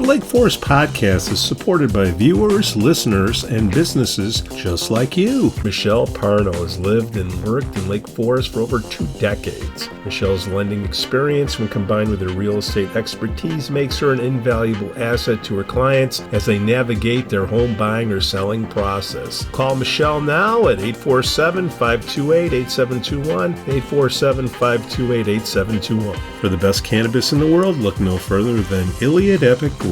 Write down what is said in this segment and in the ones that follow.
The Lake Forest Podcast is supported by viewers, listeners, and businesses just like you. Michelle Parnell has lived and worked in Lake Forest for over 2 decades. Michelle's lending experience, when combined with her real estate expertise, makes her an invaluable asset to her clients as they navigate their home buying or selling process. Call Michelle now at 847-528-8721, 847-528-8721. For the best cannabis in the world, look no further than Iliad Epic Grow.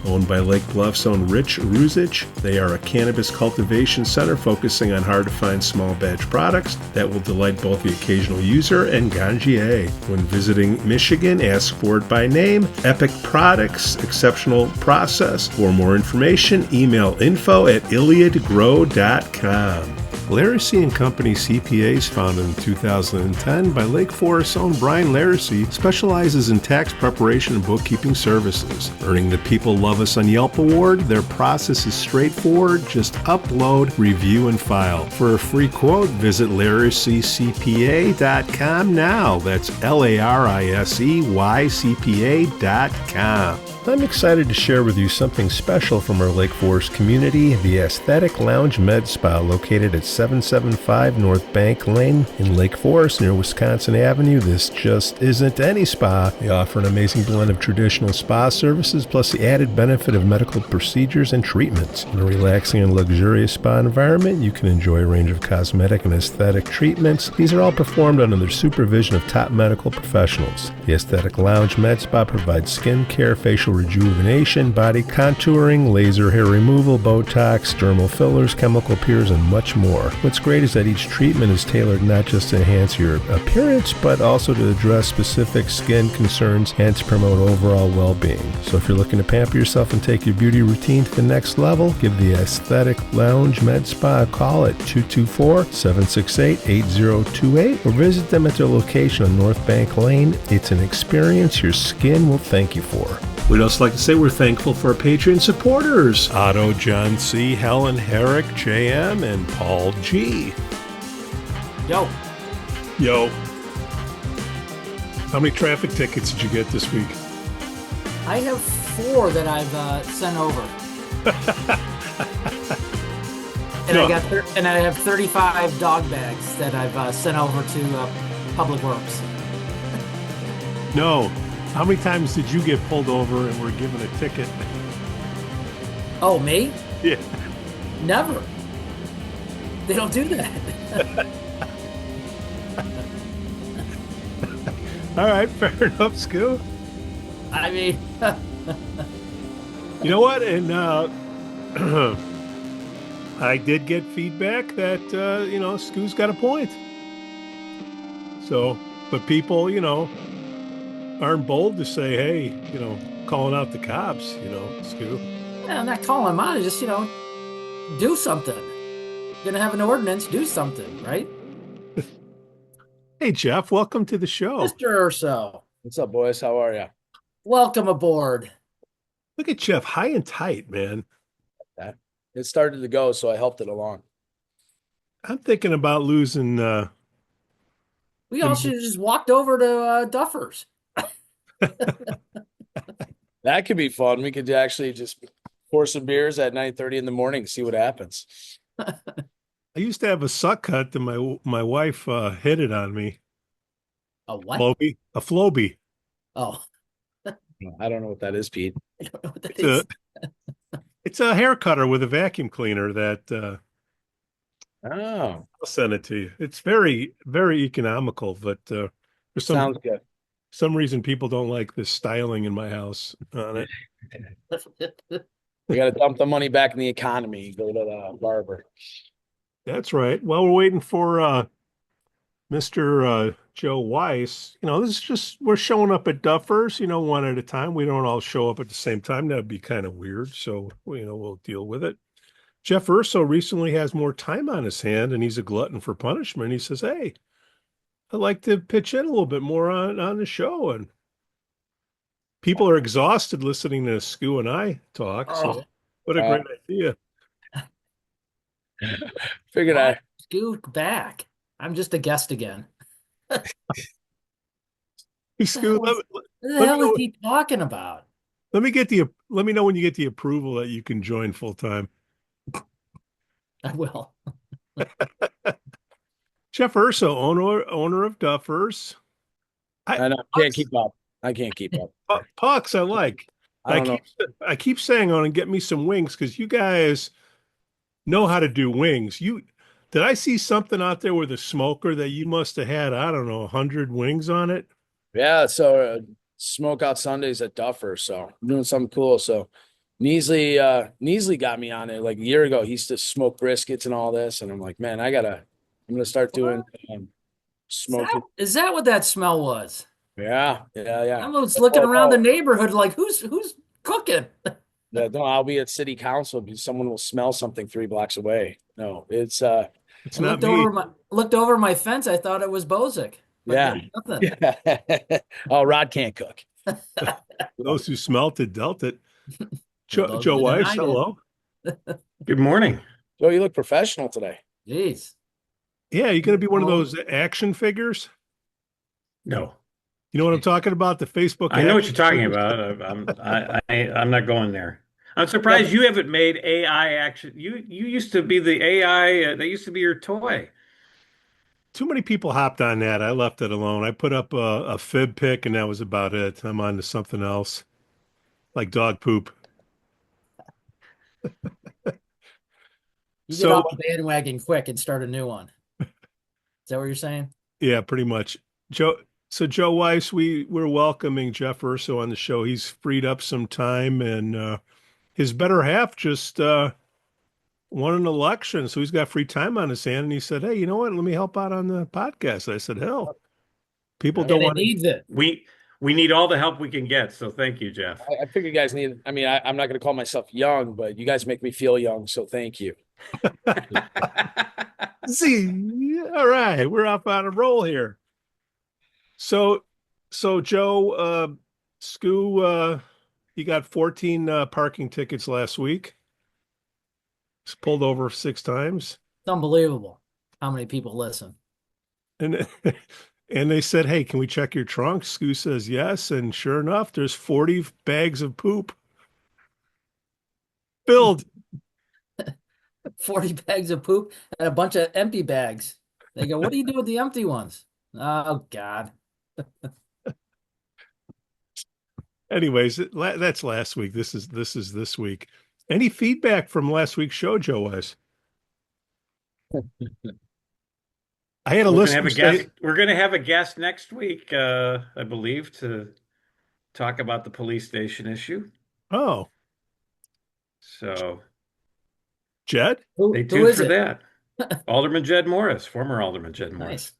Owned by Lake Bluff's own Rich Ruzich, they are a cannabis cultivation center focusing on hard-to-find small batch products that will delight both the occasional user and ganjier. When visiting Michigan, ask for it by name. Epic Products, exceptional process. For more information, email info@iliadgrow.com. Laracy & Company CPAs, founded in 2010 by Lake Forest's own Brian Laracy, specializes in tax preparation and bookkeeping services. Earning the People Love Us on Yelp award, their process is straightforward. Just upload, review, and file. For a free quote, visit LaracyCPA.com now. That's LARISEYCPA.com. I'm excited to share with you something special from our Lake Forest community, the Aesthetic Lounge Med Spa, located at 775 North Bank Lane in Lake Forest near Wisconsin Avenue. This just isn't any spa. They offer an amazing blend of traditional spa services plus the added benefit of medical procedures and treatments. In a relaxing and luxurious spa environment, you can enjoy a range of cosmetic and aesthetic treatments. These are all performed under the supervision of top medical professionals. The Aesthetic Lounge Med Spa provides skin care, facial rejuvenation, body contouring, laser hair removal, Botox, dermal fillers, chemical peels, and much more. What's great is that each treatment is tailored not just to enhance your appearance, but also to address specific skin concerns and to promote overall well-being. So if you're looking to pamper yourself and take your beauty routine to the next level, give the Aesthetic Lounge Med Spa a call at 224-768-8028 or visit them at their location on North Bank Lane. It's an experience your skin will thank you for. We'd also like to say we're thankful for our Patreon supporters, Otto, John C., Helen, Herrick, JM, and Paul G. Yo. How many traffic tickets did you get this week? I have 4 that I've sent over. And I have 35 dog bags that I've sent over to Public Works. No. How many times did you get pulled over and were given a ticket? Oh, me? Yeah. Never. They don't do that. All right, fair enough, Skoo. I mean... You know what? And I did get feedback that, Skoo's got a point. So, but people, aren't bold to say, hey, calling out the cops, Skoo. Yeah, I'm not calling them out. I just, do something. You're going to have an ordinance, do something, right? Hey, Jeff, welcome to the show. Mr. Urso. What's up, boys? How are you? Welcome aboard. Look at Jeff, high and tight, man. It started to go, so I helped it along. I'm thinking about losing... We all should have just walked over to Duffers. That could be fun. We could actually just pour some beers at 9:30 in the morning, see what happens. I used to have a suck cut and my wife hit it on me. A what? Floby? A Floby. Oh. I don't know what that is, Pete. I don't know what that is. It's a hair cutter with a vacuum cleaner that I'll send it to you. It's very, very economical, but for sounds good. some reason people don't like the styling in my house on it. We got to dump the money back in the economy. Go to the barber. That's right. Well, we're waiting for Mr. Joe Weiss. This is just, we're showing up at Duffers, one at a time. We don't all show up at the same time. That'd be kind of weird. So, we'll deal with it. Jeff Urso recently has more time on his hand and he's a glutton for punishment. He says, hey, I'd like to pitch in a little bit more on the show. And people are exhausted listening to Skoo and I talk. So what a great idea. Figured Skoo back. I'm just a guest again. Skoo, What the hell is he talking about? Let me know when you get the approval that you can join full time. I will. Jeff Urso, owner of Duffers. I I know, can't keep up. I can't keep up. Pucks I like. I don't know. I keep saying I want to get me some wings because you guys know how to do wings. Did I see something out there with a smoker that you must have had, I don't know, 100 wings on it? Yeah, so smoke out Sundays at Duffers. So I'm doing something cool. So Neasley got me on it like a year ago. He used to smoke briskets and all this, and I'm like, man, I'm gonna start doing smoking. Is that what that smell was? Yeah, yeah, I yeah. was looking around the neighborhood like, who's cooking? Yeah, no, I'll be at city council because someone will smell something 3 blocks away. No, it's It's I not me. looked over my fence. I thought it was Bozic, but yeah. there's nothing. Yeah. Oh, Rod can't cook. Those who smelt it dealt it. For those Joe who Weiss, denied it. hello. Good morning. Joe, you look professional today. Jeez. Yeah, you're going to be one of those action figures. No, You know what I'm talking about? The Facebook. I know what action you're talking figures? about. I'm not going there. I'm surprised you haven't made AI action. You used to be the AI. That used to be your toy. Too many people hopped on that. I left it alone. I put up a fib pic, and that was about it. I'm on to something else, like dog poop. You get So off the bandwagon quick and start a new one. Is that what you're saying? yeah, pretty much. Joe Weiss, we're welcoming Jeff Urso on the show. He's freed up some time, and his better half just won an election, so he's got free time on his hand. And he said, "Hey, you know what? Let me help out on the podcast." I said, "Hell, people don't And it want to." needs it. We need all the help we can get. So thank you, Jeff. I figure you guys need. I mean, I'm not going to call myself young, but you guys make me feel young. So thank you. See, all right, we're off on a roll here. So, Joe, Skoo, he got 14 parking tickets last week. He's pulled over 6 times, It's unbelievable how many people listen. and and they said, "Hey, can we check your trunk?" Skoo says yes, and sure enough, there's 40 bags of poop filled. 40 bags of poop and a bunch of empty bags. They go, what do you do with the empty ones? Oh, God. Anyways, that's last week. This is this week. Any feedback from last week's show, Joe Weiss? I had a We're gonna have listener a guest. say, We're gonna have a guest next week, I believe, to talk about the police station issue. "Oh, So Jed." stay Who tuned is for it? that. Alderman Jed Morris, former Alderman Jed Morris. Nice.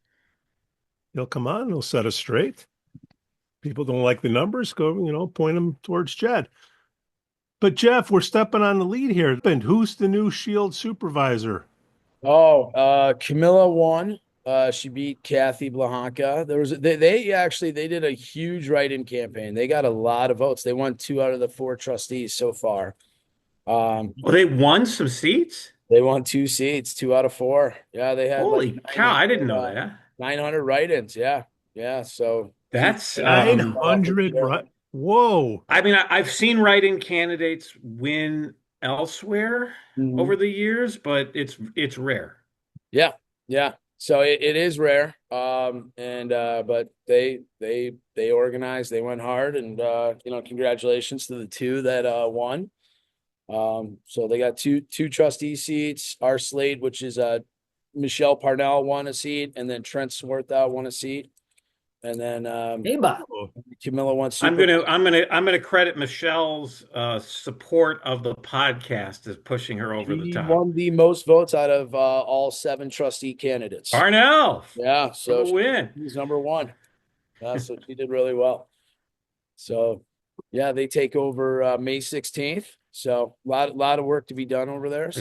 He'll come on. He'll set us straight. People don't like the numbers. Go, point them towards Jed. But Jeff, we're stepping on the lead here. And who's the new Shield supervisor? Oh, Kamila won. She beat Kathy Blahanka. They did a huge write-in campaign. They got a lot of votes. They won 2 out of the 4 trustees so far. Well, they won some seats. They won 2 seats, 2 out of 4. Yeah, they had Holy like cow! I didn't know that. 900 write-ins. Yeah, yeah. So That's 900, right? Whoa. I mean, I've seen write-in candidates win elsewhere over the years, but it's rare. Yeah, yeah. So it is rare. But they organized, they went hard, and congratulations to the 2 that won. So they got two trustee seats. Our slate, which is Michelle Parnell won a seat, and then Trent Swarthout won a seat. And then Aba. Camilla won I'm gonna credit Michelle's support of the podcast as pushing her over the She top. won the most votes out of all 7 trustee candidates. Parnell, Yeah, so win. She's number 1. Yeah, so she did really well. So yeah, they take over May 16th. So a lot of work to be done over there.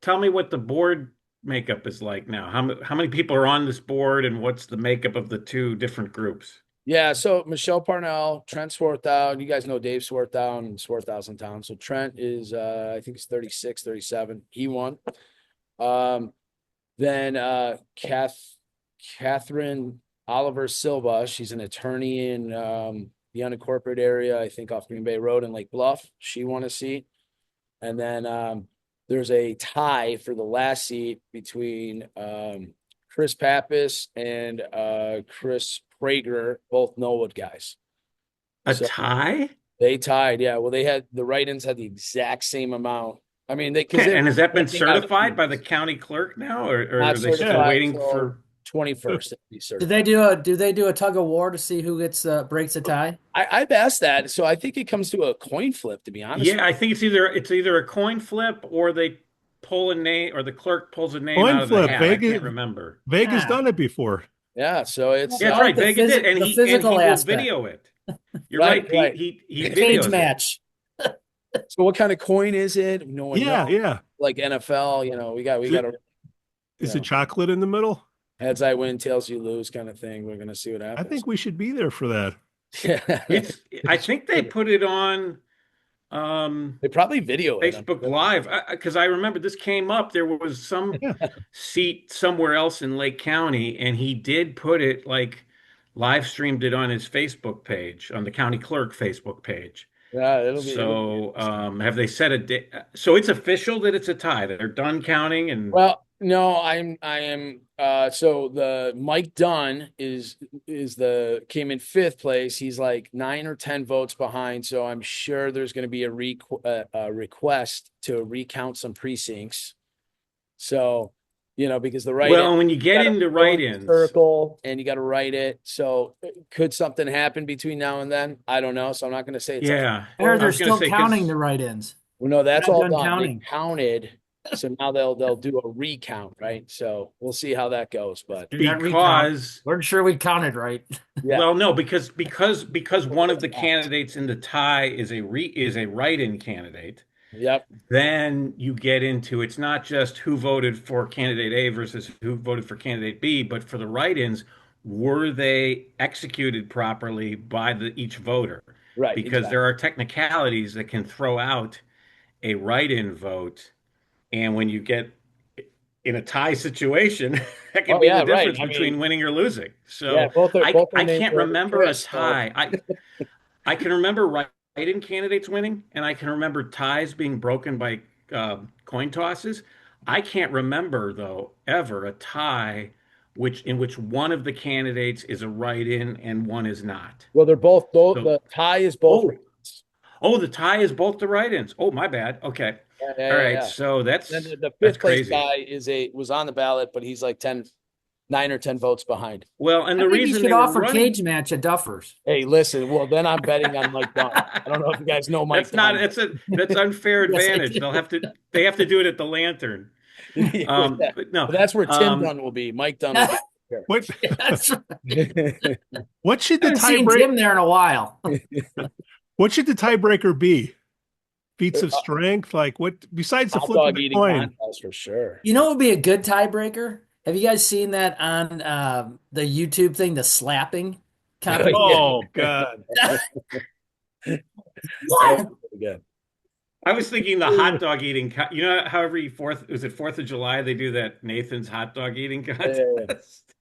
Tell me what the board makeup is like now. How many people are on this board, and what's the makeup of the 2 different groups? Yeah, so Michelle Parnell, Trent Swarthout. You guys know Dave Swarthout, and Swarthout's in town. So Trent is I think he's 36, 37. He won. Then Catherine Oliver Silva, she's an attorney in the unincorporated area, I think off Green Bay Road in Lake Bluff. She won a seat. And then there's a tie for the last seat between Chris Pappas and Chris Prager, both Knollwood guys. A tie? They tied, yeah. Well, the write-ins had the exact same amount. I mean, and has that been certified by the county clerk now, or are they still waiting for 21st to be certified? Do they do a tug of war to see who breaks a tie? I've asked that, so I think it comes to a coin flip, to be honest. Yeah, I think it's either a coin flip or they pull a name, or the clerk pulls a name out of the hat. I can't remember. Vegas done it before. Yeah, so it's that's right. Vegas did, and he will video it. You're right. He cage match. So what kind of coin is it? No one knows. Yeah. Like NFL, we got to. Is it chocolate in the middle? Heads I win, tails you lose, kind of thing. We're gonna see what happens. I think we should be there for that. I think they put it on. They probably video Facebook Live, because I remember this came up. There was some seat somewhere else in Lake County, and he did put it live streamed it on his Facebook page, on the county clerk Facebook page. Yeah, it'll be. Have they set a date? So it's official that it's a tie. That they're done counting, and no, I am. So the Mike Dunn came in 5th place. He's like 9 or 10 votes behind. So I'm sure there's going to be a request to recount some precincts. So, because the when you get into write-ins, circle and you got to write it. So could something happen between now and then? I don't know. So I'm not going to say it's they're still counting the write-ins. Well, no, that's all done. Counting. They counted. So now they'll do a recount, right? So we'll see how that goes. But because we're sure we counted right. Yeah. Well, no, because one of the candidates in the tie is a write-in candidate. Yep. Then you get into, it's not just who voted for candidate A versus who voted for candidate B, but for the write-ins, were they executed properly by each voter? Right. Because there are technicalities that can throw out a write-in vote. And when you get in a tie situation, that can be the difference between winning or losing. So I can't remember a tie. I can remember write-in candidates winning, and I can remember ties being broken by coin tosses. I can't remember, though, ever a tie in which one of the candidates is a write-in and one is not. Well, they're both. The tie is both. Oh, the tie is both the write-ins. Oh, my bad. Okay. All right, so that's the 5th place guy was on the ballot, but he's like 9 or 10 votes behind. Well, and the reason they should offer cage match at Duffers. Hey, listen. Well, then I'm betting on Mike Dunn. I don't know if you guys know Mike. That's unfair advantage. They have to do it at the Lantern. But no, but that's where Tim Dunn will be. Mike Dunn. Will be What should the tiebreaker? Seen Tim there in a while. What should the tiebreaker be? Feats of strength, what besides the flip of the coin? For sure. You know what would be a good tiebreaker? Have you guys seen that on the YouTube thing, the slapping competition? Oh God! Again. I was thinking the hot dog eating. How every 4th of July they do that Nathan's hot dog eating contest.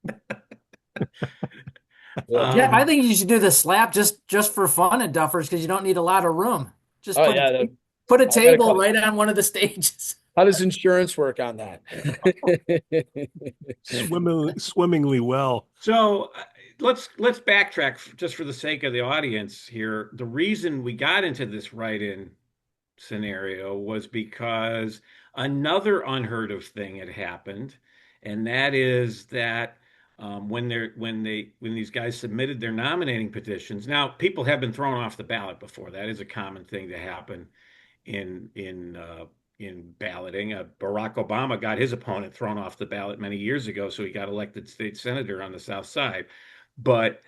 Yeah, I think you should do the slap just for fun at Duffers because you don't need a lot of room. Just put a table right on one of the stages. How does insurance work on that? Swimmingly well. So let's backtrack just for the sake of the audience here. The reason we got into this write-in scenario was because another unheard of thing had happened, and that is that when these guys submitted their nominating petitions. Now, people have been thrown off the ballot before. That is a common thing to happen in balloting. Barack Obama got his opponent thrown off the ballot many years ago, so he got elected state senator on the South Side. But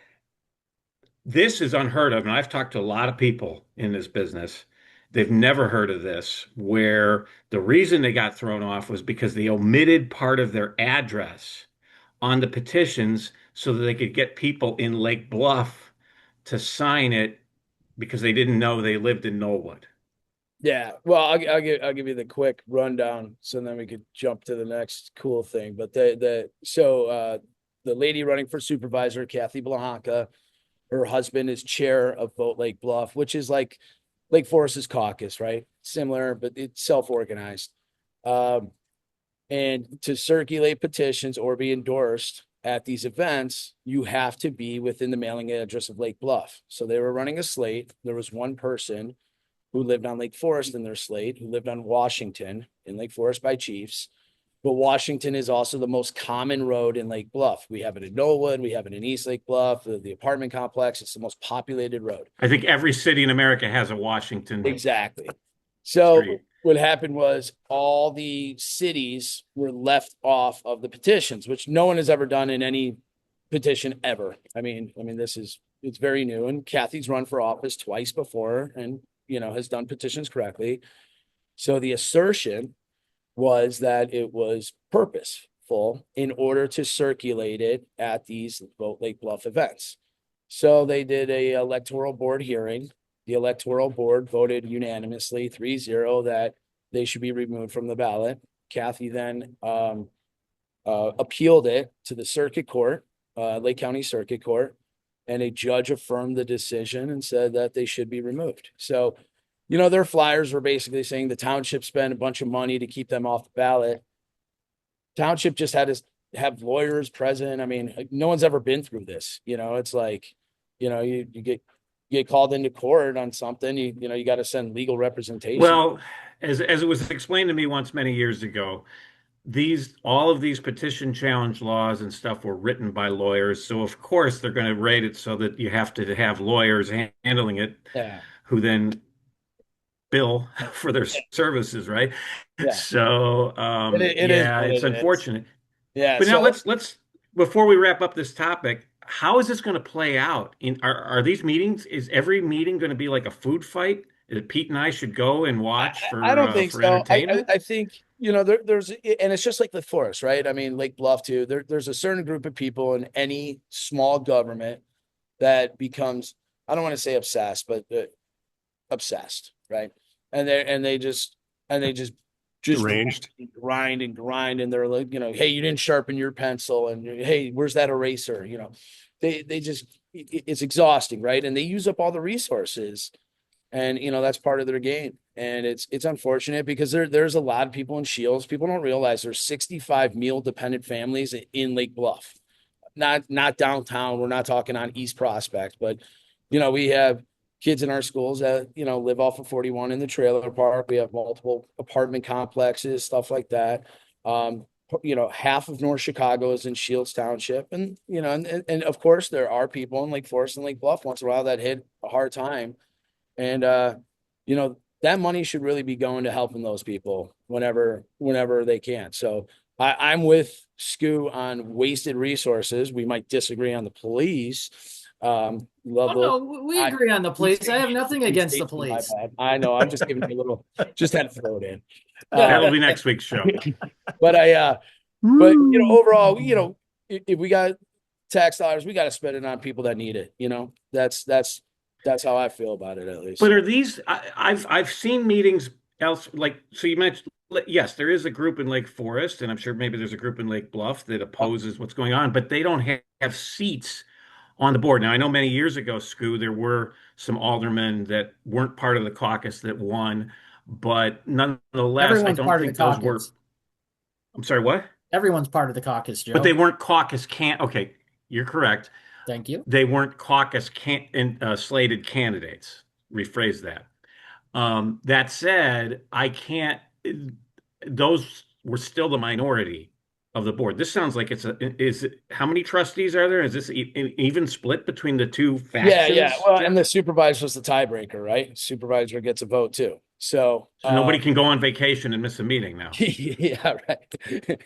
this is unheard of, and I've talked to a lot of people in this business. They've never heard of this, where the reason they got thrown off was because they omitted part of their address on the petitions so that they could get people in Lake Bluff to sign it because they didn't know they lived in Knollwood. Yeah, well, I'll give you the quick rundown, so then we could jump to the next cool thing. But the lady running for supervisor, Kathy Blahanka, Her husband is chair of Vote Lake Bluff, which is like Lake Forest's caucus, right? Similar, but it's self-organized. And to circulate petitions or be endorsed at these events, you have to be within the mailing address of Lake Bluff. So they were running a slate. There was one person who lived on Lake Forest in their slate, who lived on Washington in Lake Forest by Chiefs. But Washington is also the most common road in Lake Bluff. We have it in Knollwood. We have it in East Lake Bluff, the apartment complex. It's the most populated road. I think every city in America has a Washington. Exactly. So street. What happened was all the cities were left off of the petitions, which no one has ever done in any petition ever. I mean, it's very new. And Kathy's run for office twice before and, has done petitions correctly. So the assertion was that it was purposeful in order to circulate it at these Vote Lake Bluff events. So they did a electoral board hearing. The electoral board voted unanimously 3-0 that they should be removed from the ballot. Kathy then appealed it to the circuit court, Lake County Circuit Court, and a judge affirmed the decision and said that they should be removed. So, their flyers were basically saying the township spent a bunch of money to keep them off the ballot. Township just had to have lawyers present. I mean, no one's ever been through this. It's like, you get called into court on something, you got to send legal representation. Well, as it was explained to me once many years ago, all of these petition challenge laws and stuff were written by lawyers. So of course they're going to rate it so that you have to have lawyers handling it, who then bill for their services, right? Yeah. So it's unfortunate. Yeah. But now let's before we wrap up this topic, how is this going to play out? Are these meetings? Is every meeting going to be like a food fight that Pete and I should go and watch for? I don't think for so. Entertainment? I think there's, and it's just like the forest, right? I mean, Lake Bluff too. There's a certain group of people in any small government that becomes, I don't want to say obsessed, but obsessed, right? And they just deranged, grind, and they're like, hey, you didn't sharpen your pencil, and hey, where's that eraser? They just, it's exhausting, right? And they use up all the resources, and that's part of their game. And it's unfortunate because there's a lot of people in Shields. People don't realize there's 65 meal dependent families in Lake Bluff, not downtown. We're not talking on East Prospect, but we have kids in our schools that, live off of 41 in the trailer park. We have multiple apartment complexes, stuff like that. Half of North Chicago is in Shields Township. And, and of course there are people in Lake Forest and Lake Bluff once in a while that hit a hard time. And, that money should really be going to helping those people whenever they can. So I'm with Skoo on wasted resources. We might disagree on the police. No, we agree on the police. I have nothing against the police. I know. I'm just giving you a little, just had to throw it in. That'll be next week's show. But overall, if we got tax dollars, we got to spend it on people that need it. That's how I feel about it, at least. But are these? I've seen meetings else, like, so you mentioned. Yes, there is a group in Lake Forest, and I'm sure maybe there's a group in Lake Bluff that opposes what's going on, but they don't have seats on the board. Now, I know many years ago, Skoo, there were some aldermen that weren't part of the caucus that won, but nonetheless, Everyone's I part don't of think the those caucus. I'm sorry, what? Everyone's part of the caucus, Joe. But they weren't caucus Okay, you're correct. Thank you. They weren't caucus slated candidates. Rephrase that. That said, those were still the minority of the board. This sounds like how many trustees are there? Is this an even split between the two factions? Yeah. Well, and the supervisor was the tiebreaker, right? Supervisor gets a vote too. So nobody can go on vacation and miss a meeting now. Yeah, right.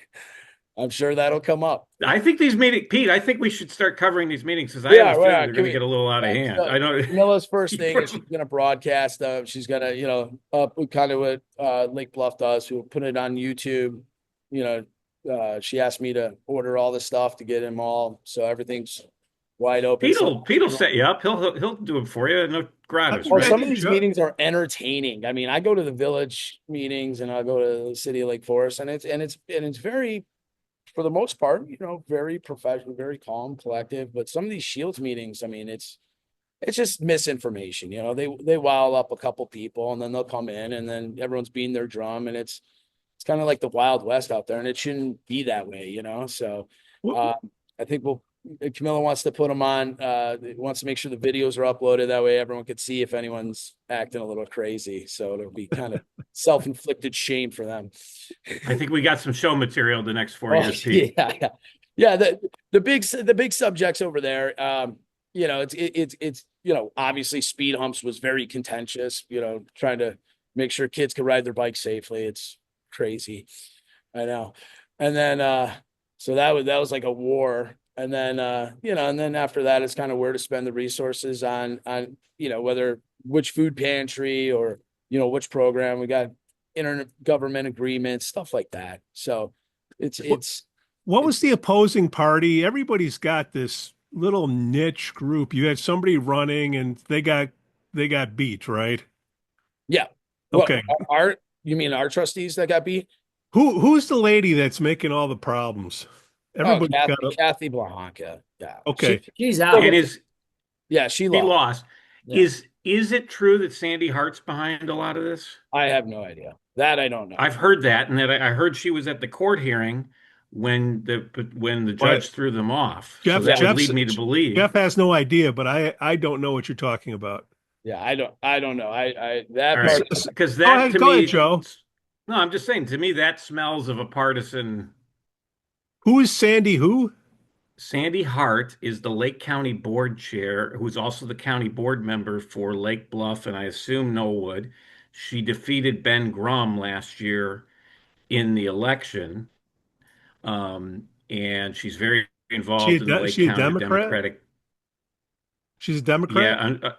I'm sure that'll come up. I think these meetings, Pete, I think we should start covering these meetings because they're going to get a little out of hand. I know. Camila's first thing is she's going to broadcast them. She's going to, up kind of what Lake Bluff does. We'll put it on YouTube. She asked me to order all the stuff to get them all, so everything's wide open. Pete'll set you up. He'll do it for you. No gratis. Well, some of these meetings are entertaining. I mean, I go to the village meetings and I go to the city of Lake Forest, and it's very, for the most part, very professional, very calm, collective. But some of these Shields meetings, I mean, it's it's just misinformation. They wow up a couple people and then they'll come in and then everyone's beating their drum, and it's kind of like the Wild West out there, and it shouldn't be that way, So I think Kamila wants to put them on, wants to make sure the videos are uploaded. That way everyone could see if anyone's acting a little crazy. So it'll be kind of self-inflicted shame for them. I think we got some show material the next 4 years, Pete. Yeah. The big subjects over there, it's obviously speed humps was very contentious, trying to make sure kids could ride their bike safely. It's crazy. I know. And then, so that was like a war. And then, and then after that, it's kind of where to spend the resources on, which food pantry or, which program. We got intergovernment agreements, stuff like that. So what was the opposing party? Everybody's got this little niche group. You had somebody running and they got beat, right? Yeah. Okay. You mean our trustees that got beat? Who's the lady that's making all the problems? Kathy Blanca. Yeah. Okay. She's out. She lost. lost. Yeah. Is it true that Sandy Hart's behind a lot of this? I have no idea. That I don't know. I've heard that, and that I heard she was at the court hearing when the judge threw them off. So that would lead me to believe. Jeff has no idea, but I don't know what you're talking about. Yeah, I don't know. Because that to me, ahead, Joe. No, I'm just saying, to me, that smells of a partisan. Who is Sandy who? Sandy Hart is the Lake County Board Chair, who's also the county board member for Lake Bluff and I assume Knollwood. She defeated Ben Grum last year in the election. And she's very involved in the Lake County Democratic. She's a Democrat? Yeah.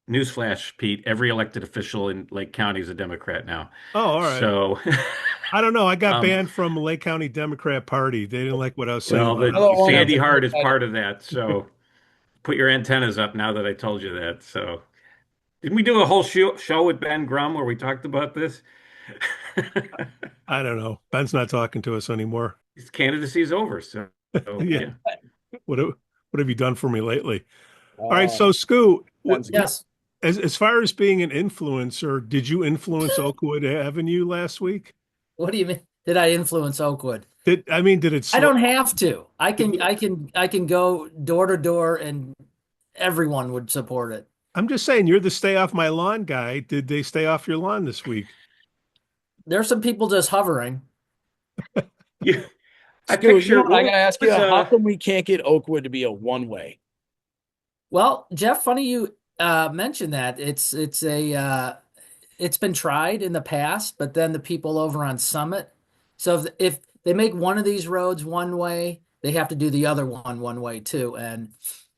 Newsflash, Pete, every elected official in Lake County is a Democrat now. Oh, all right. So I don't know. I got banned from Lake County Democrat Party. They didn't like what I was saying. Well, Sandy Hart is part of that. So put your antennas up now that I told you that. So didn't we do a whole show with Ben Grum where we talked about this? I don't know. Ben's not talking to us anymore. His candidacy is over. So yeah. What have you done for me lately? All right. So Skoo, yes. As far as being an influencer, did you influence Oakwood Avenue last week? What do you mean? Did I influence Oakwood? Did it? I don't have to. I can go door to door, and everyone would support it. I'm just saying, you're the stay off my lawn guy. Did they stay off your lawn this week? There's some people just hovering. Yeah. I gotta ask you, how come we can't get Oakwood to be a one-way? Well, Jeff, funny you mentioned that. It's been tried in the past, but then the people over on Summit. So if they make one of these roads one way, they have to do the other one way too, and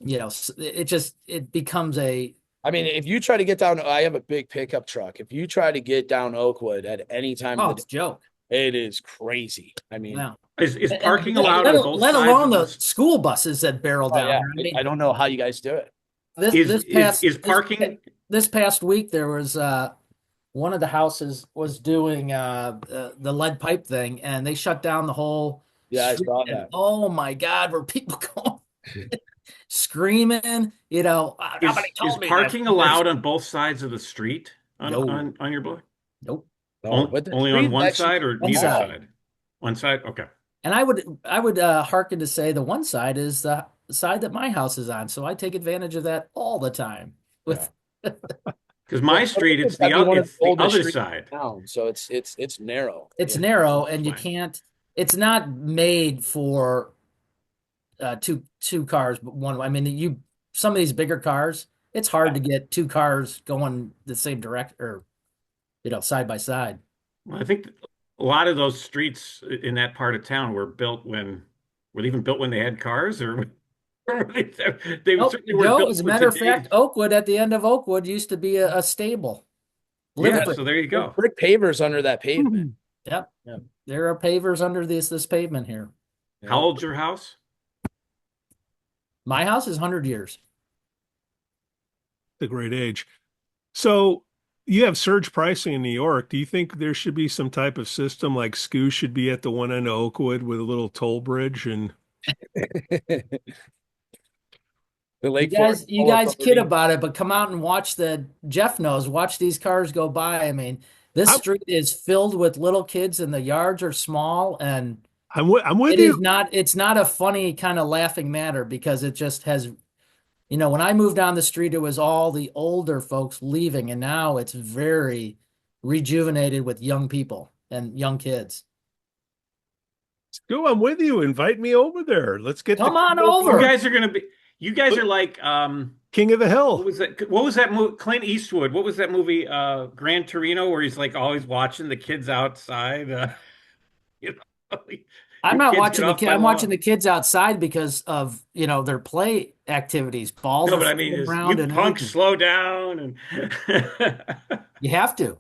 it becomes a. I mean, if you try to get down, I have a big pickup truck. If you try to get down Oakwood at any time, it's a joke. It is crazy. I mean, is parking allowed on both let sides? alone the school buses that barrel down. Yeah. I mean, I don't know how you guys do it. This past week there was one of the houses was doing the lead pipe thing, and they shut down the whole. Yeah, I saw that. Oh my God, were people going screaming? Is parking allowed on both sides of the street on your block? Nope. Only on one side or neither side? One side, okay. And I would hearken to say the one side is the side that my house is on, so I take advantage of that all the time. Because my street, it's the other side. So it's narrow. It's narrow, and you can't. It's not made for two cars, but one. I mean, some of these bigger cars, it's hard to get two cars going the same direction or side by side. Well, I think a lot of those streets in that part of town were even built when they had cars, or they certainly were built. As a matter of fact, Oakwood, at the end of Oakwood, used to be a stable. So there you go. Brick pavers under that pavement. Yep. Yeah. There are pavers under this pavement here. How old's your house? My house is 100 years. A great age. So you have surge pricing in New York. Do you think there should be some type of system like Skoo should be at the one end of Oakwood with a little toll bridge? And The You Lake guys, Forest you Polo guys kid Authority. about it, but come out and watch Jeff knows, watch these cars go by. I mean, this I'm, street is filled with little kids and the yards are small and I'm with it you. is not, it's not a funny kind of laughing matter because it just has, when I moved down the street, it was all the older folks leaving and now it's very rejuvenated with young people and young kids. Skoo, I'm with you. Invite me over there. Let's get Come the on kudos over. You going. guys are gonna be. You guys are like King of the what Hill. was that? What was that movie? Clint Eastwood. What was that movie? Gran Torino, where he's like always watching the kids outside. You know, I'm your not kids get watching the off kid. by I'm watching law. the kids outside because of, their play activities. Balls No, are but I mean, flying is around you and punks everything. slow down and. You have to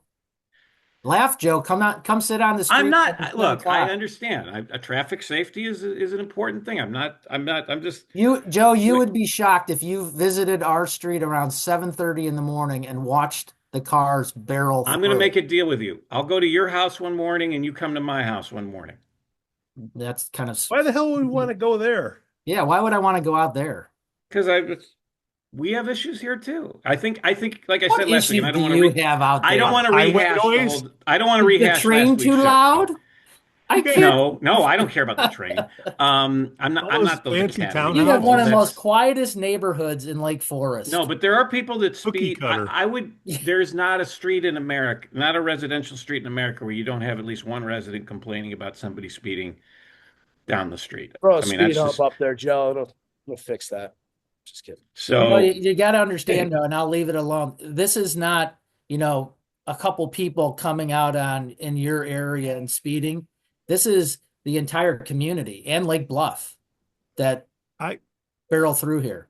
laugh, Joe. Come out, come sit on the I'm street not. after 10 Look, I o'clock. understand. traffic safety is an important thing. I'm not. I'm not. I'm just. Joe, you would be shocked if you visited our street around 7:30 in the morning and watched the cars barrel I'm going to through. make a deal with you. I'll go to your house one morning, and you come to my house one morning. That's kind of, Why the hell would we want to go there? yeah. Why would I want to go out there? Because we have issues here too. I think, like I What said last week, and issues do you have out I don't there? want to Highway rehash the noise? whole. I don't want to Is the rehash last train week's too show. loud? I You guys, can't. No, I don't care about the train. I'm not. all I'm those not those fancy academy You have townhouses. one people. of the most That's quietest neighborhoods in Lake no, Forest. but there are people that Cookie speed. cutter. I would. There's not a street in America, not a residential street in America, where you don't have at least one resident complaining about somebody speeding down the street. Throw a I mean, speed that's hump just up there, Joe. It'll fix that. Just kidding. Well, so. you got to understand though, and I'll leave it alone. This is not, a couple people coming out in your area and speeding. This is the entire community and Lake Bluff that I barrel through here.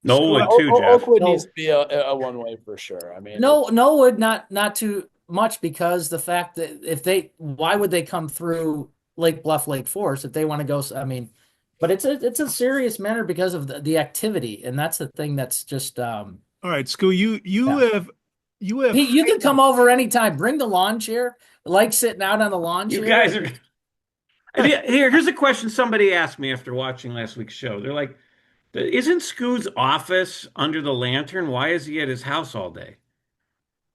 Nolan Skoo, too, Jeff. Oakwood No. needs to be a one way for sure. I mean, No, would not too much because the fact that why would they come through Lake Bluff, Lake Forest if they want to go? I mean, but it's a serious matter because of the activity, and that's the thing that's just. all right, Skoo, you Yeah. have Pete, you can come over anytime. Bring the lawn chair. Like sitting out on the lawn You chair. guys are. Here's a question somebody asked me after watching last week's show. They're like, "Isn't Skoo's office under the lantern? Why is he at his house all day?"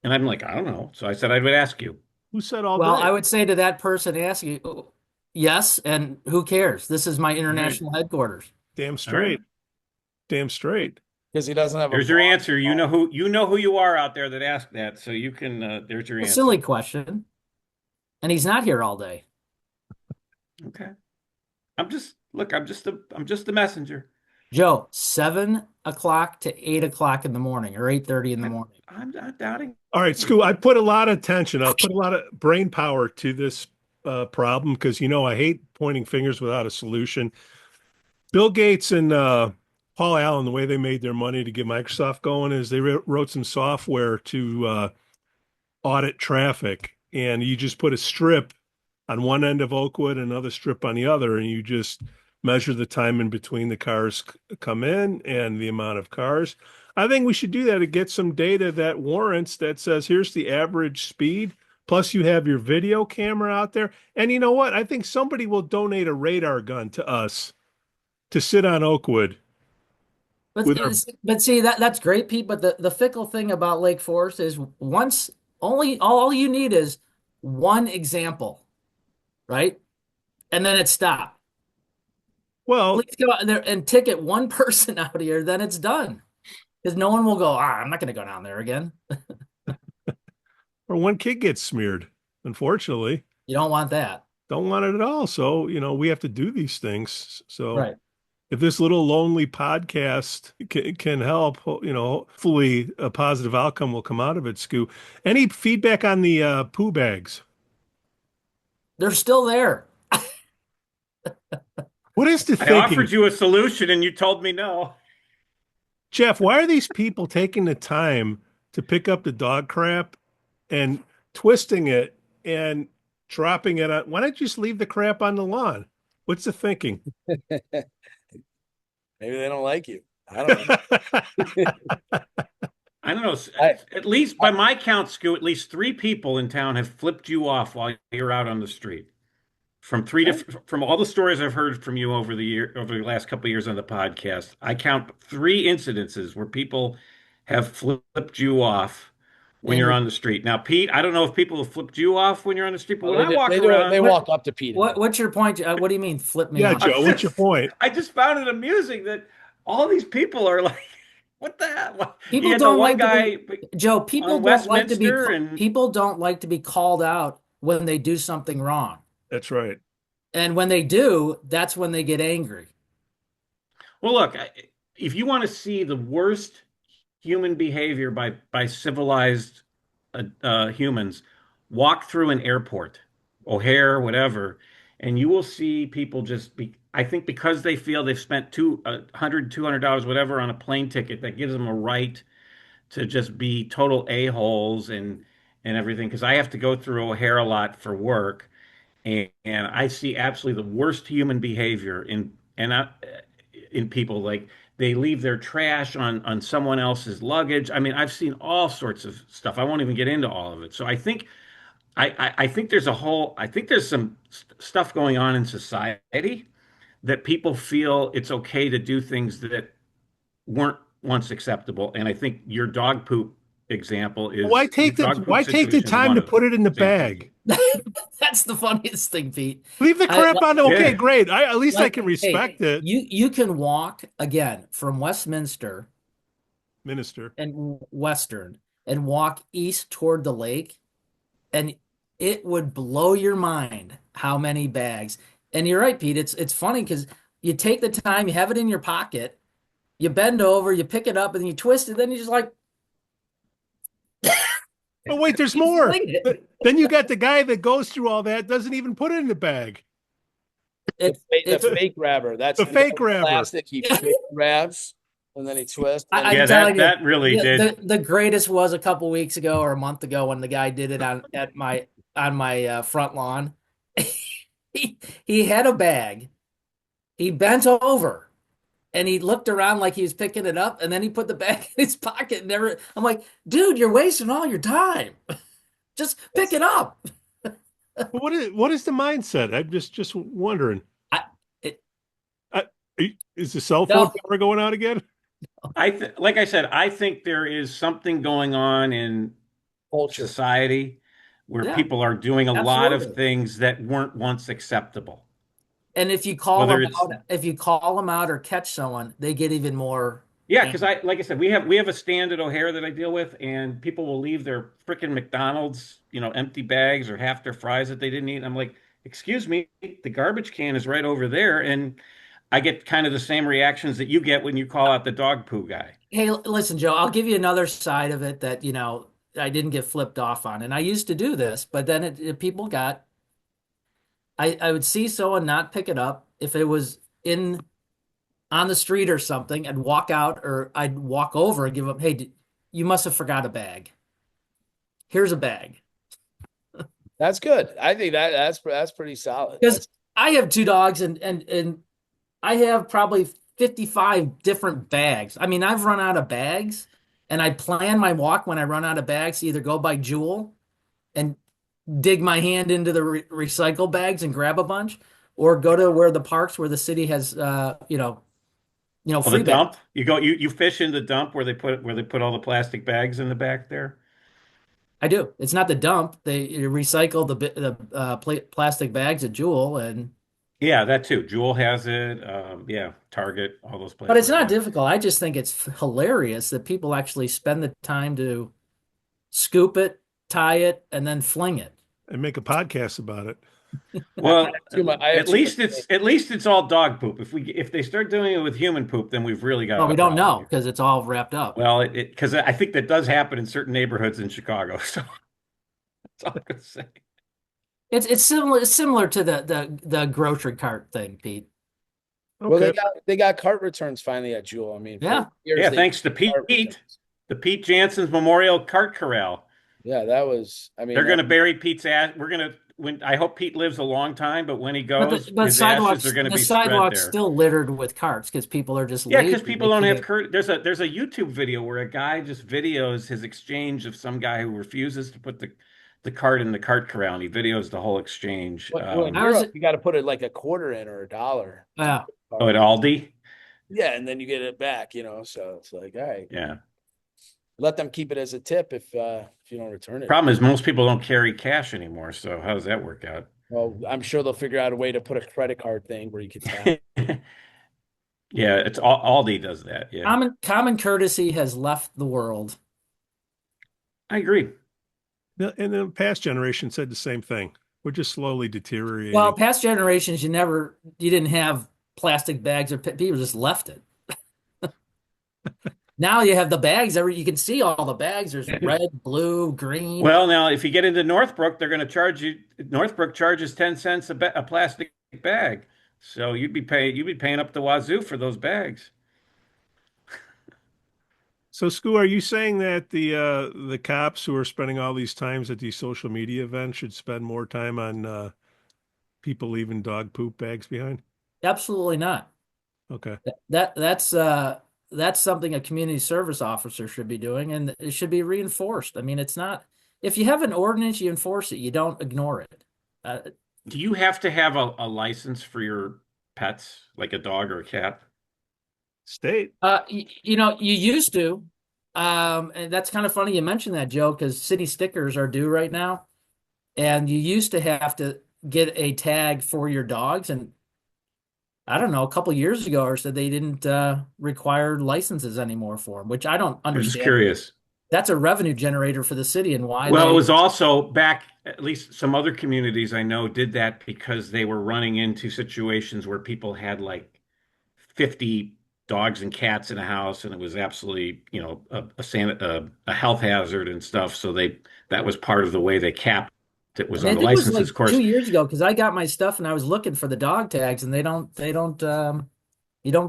And I'm like, "I don't know." So I said I would ask you. who said all Well, day? I would say to that person asking, you, yes, and who cares? This is my international headquarters. Damn straight. Damn straight. because he doesn't have There's your answer. You know who you are out there that asked that. So you can. There's your A answer. silly question. And he's not here all day. Okay. I'm just the messenger. Joe, 7 o'clock to 8 o'clock in the morning or 8:30 in the morning. I'm not doubting. All right, Skoo, I put a lot of attention. I'll put a lot of brain power to this problem because, I hate pointing fingers without a solution. Bill Gates and Paul Allen, the way they made their money to get Microsoft going is they wrote some software to audit traffic. And you just put a strip on one end of Oakwood, another strip on the other, and you just measure the time in between the cars come in and the amount of cars. I think we should do that to get some data that warrants that says here's the average speed. Plus, you have your video camera out there. And you know what? I think somebody will donate a radar gun to us to sit on Oakwood. But see that's great, Pete. But the fickle thing about Lake Forest is all you need is one example, right? And then it stopped. Well, Please go out there and ticket one person out here, then it's done. Because no one will go, I'm not going to go down there again. or one kid gets smeared, unfortunately. You don't want that. Don't want it at all. So, we have to do these things. So Right. if this little lonely podcast can help, hopefully a positive outcome will come out of it, Skoo. Any feedback on the poo bags? They're still there. What is the I thinking? offered you a solution and you told me no. Jeff, why are these people taking the time to pick up the dog crap and twisting it and dropping it on? Why not just leave the crap on the lawn? What's the thinking? Maybe they don't like you. I don't know. I don't know. At least by my count, Skoo, at least 3 people in town have flipped you off while you're out on the street. from all the stories I've heard from you over the last couple of years on the podcast, I count 3 incidences where people have flipped you off when you're And on the street. Now, Pete, I don't know if people have flipped you off when you're on the street, but when They I do, walk they do it. They around, walk up to Pete. what's your point? What do you mean flip me Yeah, off? Joe, what's your point? I just found it amusing that all these people are like, "What the hell?" You People had the don't one like to guy be, Joe, people on don't like to be, Westminster, and people don't like to be called out when they do something wrong. That's right. And when they do, that's when they get angry. well, look, if you want to see the worst human behavior by civilized humans, walk through an airport, O'Hare, whatever, and you will see people just be. I think because they feel they've spent $200, whatever, on a plane ticket, that gives them a right to just be total a-holes and everything. Because I have to go through O'Hare a lot for work, and I see absolutely the worst human behavior in people. Like they leave their trash on someone else's luggage. I mean, I've seen all sorts of stuff. I won't even get into all of it. So I think I think there's some stuff going on in society that people feel it's okay to do things that weren't once acceptable. And I think your dog poop example is Why your take the dog poop why take the situation is time one to of put it in the examples. bag? That's the funniest thing, Pete. Leave the crap on. Okay, Yeah. great. At least I can Hey, respect it, you can walk again from Westminster Minister. and Western and walk east toward the lake, and it would blow your mind how many bags. And you're right, Pete. It's funny because you take the time, you have it in your pocket, you bend over, you pick it up, and you twist it. Then you just like, Oh wait, there's keep more. flinging it. Then you got the guy that goes through all that, doesn't even put it in the bag. It's The fake grabber. That's The fake grabber. plastic. He fake grabs and then he twists. I- Yeah, I'm telling that really did. the greatest was a couple weeks ago or a month ago when the guy did it on my front lawn. He had a bag. He bent over and he looked around like he was picking it up, and then he put the bag in his pocket. And never. I'm like, dude, you're wasting all your time. Just pick it up. What is the mindset? I'm just wondering. It, Is the cell phone No. camera going out again? Like I said, I think there is something going on in Culture. society where Yeah, people are doing a lot of absolutely. things that weren't once acceptable. And if you call Whether them it's out, if you call them out or catch someone, they get even more. Yeah, because like I said, we have a stand at O'Hare that I deal with, and people will leave their freaking McDonald's, empty bags or half their fries that they didn't eat. I'm like, excuse me, the garbage can is right over there, and I get kind of the same reactions that you get when you call out the dog poo guy. Hey, listen, Joe, I'll give you another side of it that, I didn't get flipped off on. And I used to do this, but then people got, I would see someone not pick it up if it was on the street or something. I'd walk out or I'd walk over and give them, hey, you must have forgot a bag. Here's a bag. That's good. I think that's pretty solid. Because I have 2 dogs and I have probably 55 different bags. I mean, I've run out of bags, and I plan my walk when I run out of bags to either go by Jewel and dig my hand into the recycle bags and grab a bunch, or go to where the parks where the city has Well, free the bags. dump, you fish in the dump where they put all the plastic bags in the back there. I do. It's not the dump. They recycle the plastic bags at Jewel, Yeah, that too. Jewel has it. Yeah, Target, all those places. but it's not yeah. difficult. I just think it's hilarious that people actually spend the time to scoop it, tie it, and then fling it. And make a podcast about it. Well, I have at too least much- it's all dog poop. If they start doing it with human poop, then we've really got Well, a we don't problem know here. because it's all wrapped up. Well, because I think that does happen in certain neighborhoods in Chicago. So that's all I'm gonna say. It's similar to the grocery cart thing, Pete. Well, Okay. they got cart returns finally at Jewel. I mean, for Yeah. years Yeah, they thanks to did cart Pete, returns. the Pete Jansons Memorial Cart Corral. Yeah, that was. I mean, They're going to bury Pete's ass. I hope Pete lives a long time, but when he goes, But his sidewalks, ashes are going to the be spread sidewalks there. still littered with carts because people are just Yeah, lazy. because people They don't have can't- curt. There's a YouTube video where a guy just videos his exchange of some guy who refuses to put the cart in the cart corral, and he videos the whole exchange. Well, in I was- Europe, you got to put it like a quarter in or $1. Yeah. Oh, at Aldi? Yeah, and then you get it back, so it's like, all right, Yeah. let them keep it as a tip if you don't return it. Problem is most people don't carry cash anymore, so how does that work out? Well, I'm sure they'll figure out a way to put a credit card thing where you can tap. Yeah, it's Aldi does that. Yeah, Common courtesy has left the world. I agree. And the past generation said the same thing. We're just slowly deteriorating. Well, past generations, you didn't have plastic bags, or people just left it. Now you have the bags. You can see all the bags. There's red, blue, green. Well, now if you get into Northbrook, they're going to charge you. Northbrook charges 10 cents a plastic bag, so you'd be paying up the wazoo for those bags. So, Skoo, are you saying that the cops who are spending all these times at these social media events should spend more time on people leaving dog poop bags behind? Absolutely not. Okay. That's something a community service officer should be doing, and it should be reinforced. I mean, it's not, if you have an ordinance, you enforce it. You don't ignore it. Do you have to have a license for your pets, like a dog or a cat? State. You used to, and that's kind of funny you mentioned that, Joe, because city stickers are due right now, and you used to have to get a tag for your dogs, and I don't know, a couple years ago or so, they didn't require licenses anymore for them, which I don't I'm just understand. curious. That's a revenue generator for the city, and why? Well, it was also back, at least some other communities I know did that because they were running into situations where people had like 50 dogs and cats in a house, and it was absolutely, a health hazard and stuff. So that was part of the way they capped it was on the licenses, like of course. 2 years ago, because I got my stuff and I was looking for the dog tags, and you don't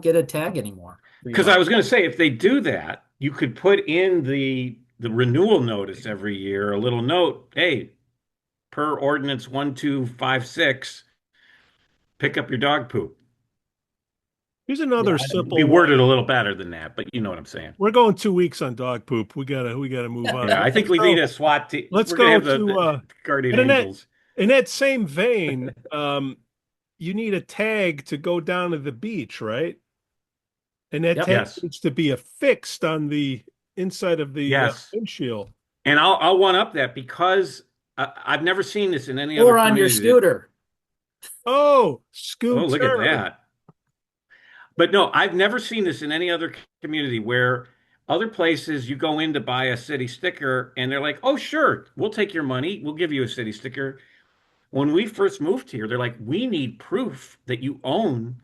get a tag anymore. Because I was going to say, if they do that, you could put in the renewal notice every year, a little note, hey, per ordinance 1256, pick up your dog poop. Here's another simple Be worded a little better than that, but you know what I'm saying. We're going 2 weeks on dog poop. We gotta move on. Yeah, I think we need a SWAT team. Let's We're gonna go have to the guardian and angels. in that same vein, you need a tag to go down to the beach, right? And that tag Yes. needs to be affixed on the inside of the Yes. windshield. And I'll one up that because I've never seen this in any other Or on your community. scooter. Oh, scooter. Oh, look at that. But no, I've never seen this in any other community where other places you go in to buy a city sticker and they're like, oh, sure, we'll take your money. We'll give you a city sticker. When we first moved here, they're like, we need proof that you own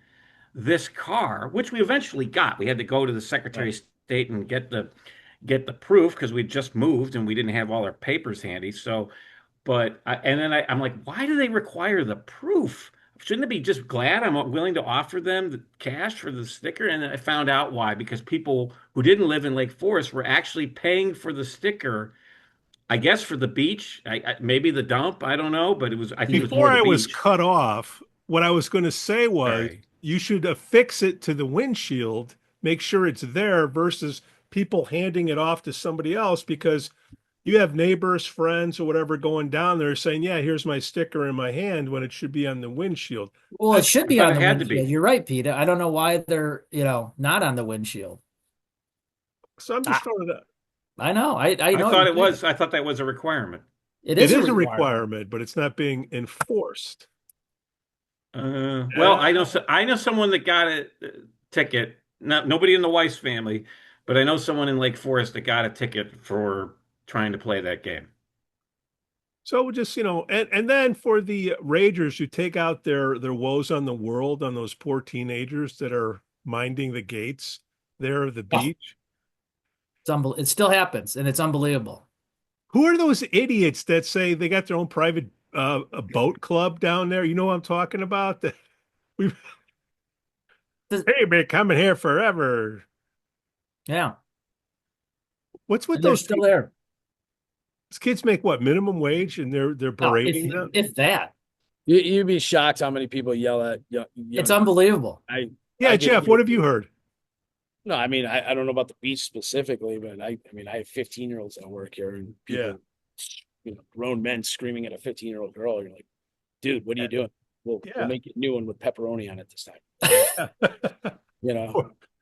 this car, which we eventually got. We had to go to the Secretary of State and get the proof because we just moved and we didn't have all our papers handy. So, I'm like, why do they require the proof? Shouldn't it be just glad I'm willing to offer them the cash for the sticker? And then I found out why, because people who didn't live in Lake Forest were actually paying for the sticker, I guess for the beach, maybe the dump, I don't know, but I think it was Before more the I was beach. cut off, what I was going to say was Sorry. you should affix it to the windshield, make sure it's there versus people handing it off to somebody else, because you have neighbors, friends, or whatever going down there saying, yeah, here's my sticker in my hand when it should be on the windshield. Well, it should be thought on it the had to be. windshield. You're right, Peter. I don't know why they're, not on the windshield. So I'm just throwing it out. I know. I I know. thought you it did. was. I thought that was a requirement. It It is is a requirement, but it's not being enforced. Well, I know someone that got a ticket. Nobody in the Weiss family, but I know someone in Lake Forest that got a ticket for trying to play that game. So just, and then for the ragers who take out their woes on the world on those poor teenagers that are minding the gates there of the beach. It still happens, and it's unbelievable. Who are those idiots that say they got their own private a boat club down there? You know what I'm talking about? We've hey, been coming here forever. Yeah. What's with And they're those still there. These kids make what, minimum wage, and they're berating them? If that. You'd be shocked how many people yell at. It's unbelievable. Jeff, what have you heard? No, I mean, I don't know about the beach specifically, but I have 15-year-olds that work here, and people grown men screaming at a 15-year-old girl. You're like, dude, what are you doing? We'll make it new one with pepperoni on it this time.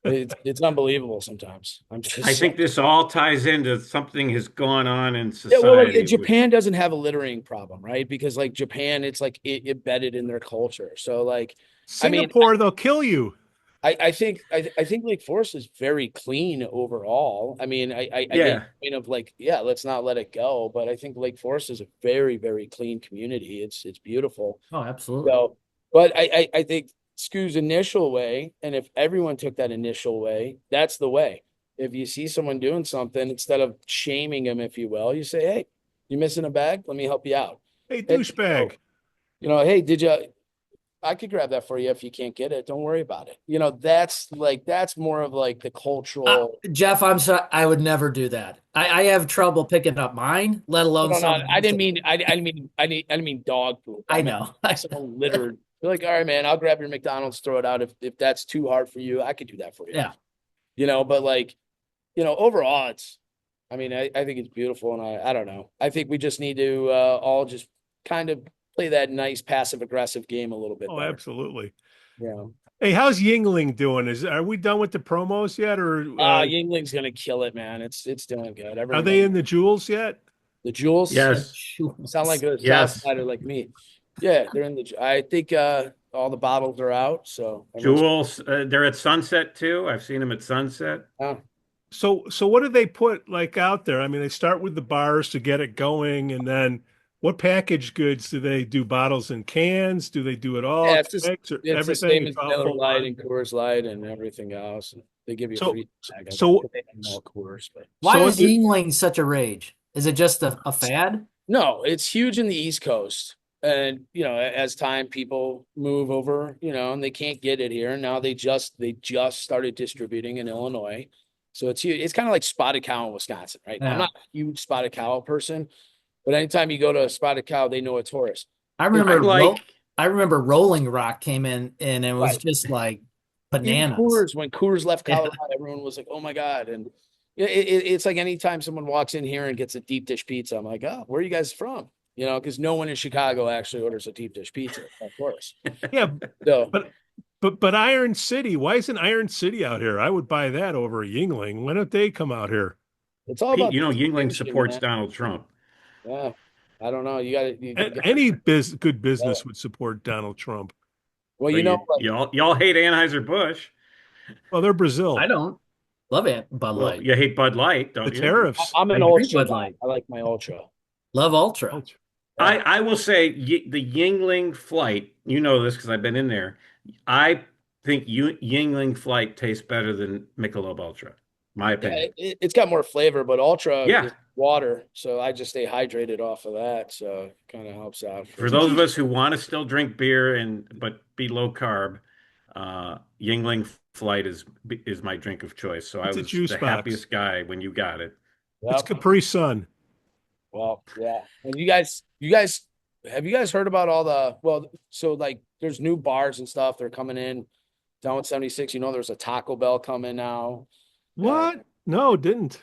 It's unbelievable sometimes. I think this all ties into something has gone on in Yeah, well, like society. Japan doesn't have a littering problem, right? Because like Japan, it's like embedded in their culture. So like, Singapore, they'll kill you. I think Lake Forest is very clean overall. I mean, I get the point of like, yeah, let's not let it go. But I think Lake Forest is a very, very clean community. It's beautiful. Oh, absolutely. So, but I think Skoo's initial way, and if everyone took that initial way, that's the way. If you see someone doing something, instead of shaming them, if you will, you say, "Hey, you missing a bag? Let me help you out." Hey, douchebag. Hey, did you? I could grab that for you if you can't get it. Don't worry about it. That's more of like the cultural. Jeff, I'm sorry. I would never do that. I have trouble picking up mine, let alone something. I didn't mean dog poop. I know. Someone littered. You're like, all right, man, I'll grab your McDonald's, throw it out. If that's too hard for you, I could do that for you. Yeah. But like, overall, I think it's beautiful, and I don't know. I think we just need to all just kind of play that nice passive aggressive game a little bit. Oh, better. Absolutely. Yeah. Hey, how's Yeungling doing? Are we done with the promos yet, or Yeungling's gonna kill it, man. It's doing good. are they in the jewels yet? The jewels? Yes. Sound like a Yes. Southsider like me. Yeah, they're in the. I think all the bottles are out. So Jewels, they're at Sunset too. I've seen them at Sunset. So what do they put like out there? I mean, they start with the bars to get it going, and then what packaged goods do they do? Bottles and cans? Do they do it all? Yeah, it's the same as It's all Miller full Lite on? and Coors Light and everything else. And they give you a So- free bag. so- They have more Coors, but Why So is is it- Yeungling such a rage? Is it just a fad? no, it's huge in the East Coast. And as time people move over, and they can't get it here. Now they just started distributing in Illinois. So it's huge. It's kind of like Spotted Cow in Wisconsin, right? Yeah. I'm not a huge Spotted Cow person, but anytime you go to a Spotted Cow, they know it's Horace. I remember like- I remember Rolling Rock came in and it was Right. just like Even bananas. when Coors left Yeah. Colorado, everyone was like, "Oh my god!" And it's like anytime someone walks in here and gets a deep dish pizza, I'm like, "Oh, where are you guys from?" Because no one in Chicago actually orders a deep dish pizza, of course. Yeah, So but Iron City. Why isn't Iron City out here? I would buy that over a Yingling. Why don't they come out here? it's all Pete, about Yeungling supports man. Donald Trump. Yeah, I don't know. You got Any good business would support Donald Trump. well, But y'all hate Anheuser-Busch. Well, they're Brazil. I don't love it, Bud Well, Light. you hate Bud Light, don't The you? tariffs. I'm an I drink ultra Bud Light. guy. I like my ultra. Love Ultra. I will say the Yingling flight, you know this because I've been in there. I think Yingling flight tastes better than Michelob Ultra, my Yeah, opinion. it's got more flavor, but ultra Yeah. is water, so I just stay hydrated off of that. So it kind of helps out. For those of us who want to still drink beer but be low carb, Yingling flight is my drink of choice. So It's I a was juice the box. happiest guy when you got it. Yep. It's Capri Sun. Well, yeah. And have you guys heard about so like there's new bars and stuff. They're coming in down at 76. There's a Taco Bell coming now. What? No, didn't.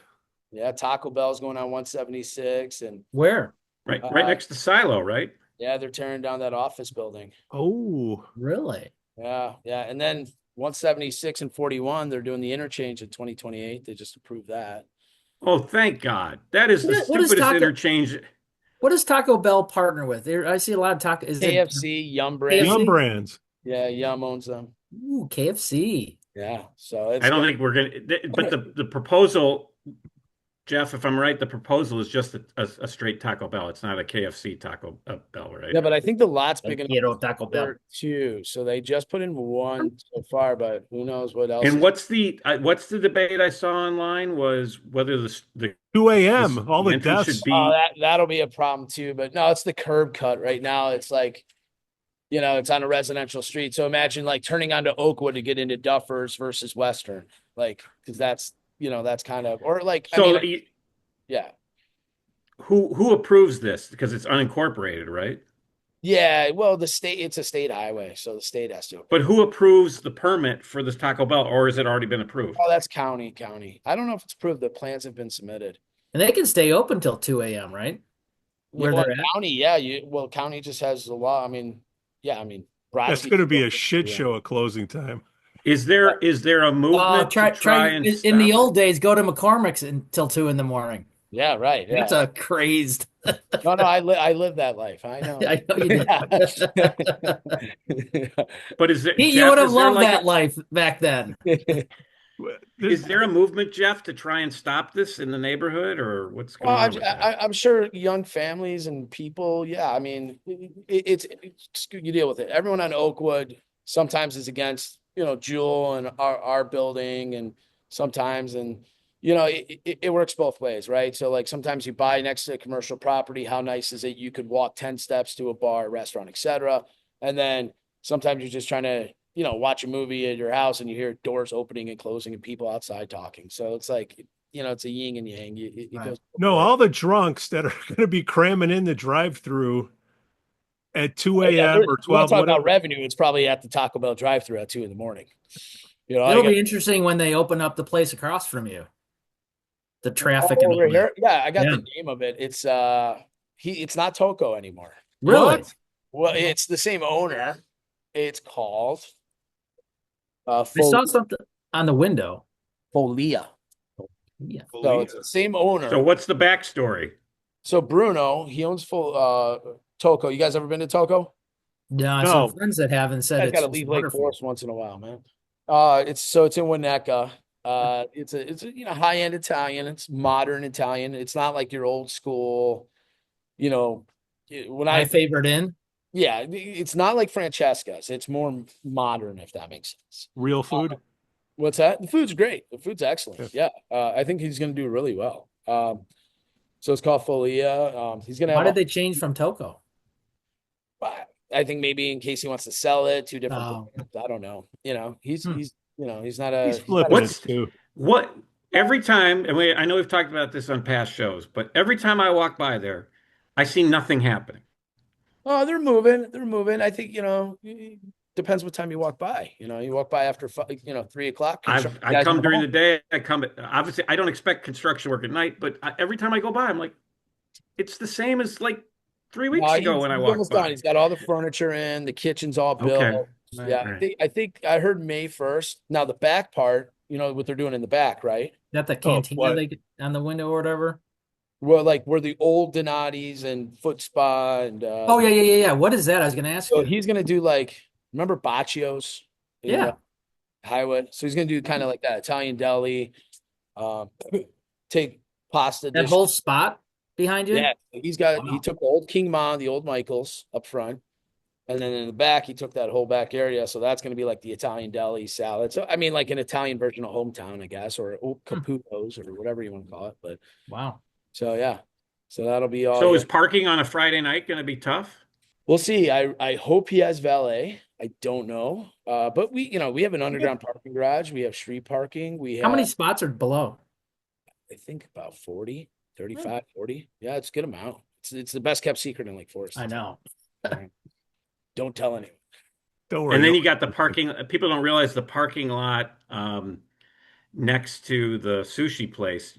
Yeah, Taco Bell's going on 176. And Where? Right next to Silo, right? yeah, they're tearing down that office building. Oh, Really? Yeah, yeah. And then 176 and 41, they're doing the interchange in 2028. They just approved that. Oh, thank God. That is the What is stupidest Taco- interchange. What does Taco Bell partner with? I see a lot of taco. Is it KFC, Yum Brand. KFC? Yum Brands. Yeah, Yum owns them. Ooh, KFC? Yeah, so it's I don't think we're going to, but the proposal, Jeff, if I'm right, the proposal is just a straight Taco Bell. It's not a KFC Taco Bell, right? Yeah, but I think the lot's big enough Quiero Taco Bell. for two. So they just put in one so far, but who knows what else. And what's the debate I saw online was whether the 2 a.m. All the entrance deaths. should be that'll be a problem too. But no, it's the curb cut right now. It's like, it's on a residential street. So imagine like turning onto Oakwood to get into Duffers versus Western, like because that's kind of or like so. Yeah. Who approves this? Because it's unincorporated, right? Yeah, well, it's a state highway, so the state has to. But who approves the permit for this Taco Bell, or has it already been approved? Oh, that's county. I don't know if it's approved. The plans have been submitted. And they can stay open till 2 a.m., right? where well, they're at? county, county just has the law. I mean, That's Brodsky. going to be a shit show at closing time. Is there a movement to try and In the stop it? old days, go to McCormick's until 2 a.m. Yeah, right. Yeah. That's a crazed. No, I live that life. I know. I know you did. But is there, You Jeff, would have is there loved like that life back then. is there a movement, Jeff, to try and stop this in the neighborhood, or what's going Well, on with that? I'm sure young families and people, yeah, I mean, you deal with it. Everyone on Oakwood sometimes is against, Jewel and our building, and sometimes, and it works both ways, right? So like sometimes you buy next to a commercial property, how nice is it? You could walk 10 steps to a bar, restaurant, etc. And then sometimes you're just trying to, watch a movie at your house and you hear doors opening and closing and people outside talking. So it's like, it's a yin and yang. It Right. goes. No, all the drunks that are going to be cramming in the drive-through at 2 a.m. or You want 12, to talk about whatever. revenue? It's probably at the Taco Bell drive-through at 2 a.m. It'll be interesting when they open up the place across from you. The traffic and all over that. here. Yeah, I got Yeah. the name of it. It's not Tocco anymore. Really? What? Well, it's the same owner. It's called I saw something on the window. Folia. Yeah. So it's the same owner. So what's the backstory? So Bruno, he owns Tocco. You guys ever been to Tocco? No, No. some friends that haven't said I it's gotta leave Lake wonderful. Forest once in a while, man. It's in Winnetka. It's a high-end Italian. It's modern Italian. It's not like your old school, when My favorite inn. yeah, it's not like Francesca's. It's more modern, if that makes sense. Real food? What's that? The food's great. The food's excellent. Yeah. I think he's going to do really well. So it's called Folia. He's going to Why have did they change from Tocco? I think maybe in case he wants to sell it, two different Oh. brands. I don't know. He's not He's a flipping it What's- too. What every time, and I know we've talked about this on past shows, but every time I walk by there, I see nothing happening. Oh, they're moving. They're moving. I think, depends what time you walk by. You walk by after 3 o'clock. I come during the day. Obviously, I don't expect construction work at night, but every time I go by, I'm like, it's the same as like 3 weeks ago when I walked almost by. done. He's got all the furniture in, the kitchen's all built. Okay. Yeah, Right. I think I heard May 1st. Now the back part, what they're doing in the back, right? Is that the cantina on the window or whatever? Well, like where the old Donnatis and Foot Spa and Oh yeah. What is that? I was gonna ask so you. he's gonna do remember Baccios in Yeah. Highwood? So he's gonna do kind of like that Italian deli, take pasta That dish. whole spot behind you? Yeah, he Wow. took the old King Ma, the old Michaels up front, and then in the back he took that whole back area. So that's gonna be like the Italian deli salad. So I mean, like an Italian version of Hometown, I guess, or Caputo's or whatever you want to call it. But Wow. so yeah, so that'll be all. So is parking on a Friday night going to be tough? We'll see. I hope he has valet. I don't know. But we have an underground parking garage. We have street parking. We have, How many spots are below? I think about 40, 35, 40. Yeah, it's a good amount. It's the best kept secret in Lake Forest. I know. Don't tell anyone. Don't worry. And then you got the parking. People don't realize the parking lot next to the sushi place.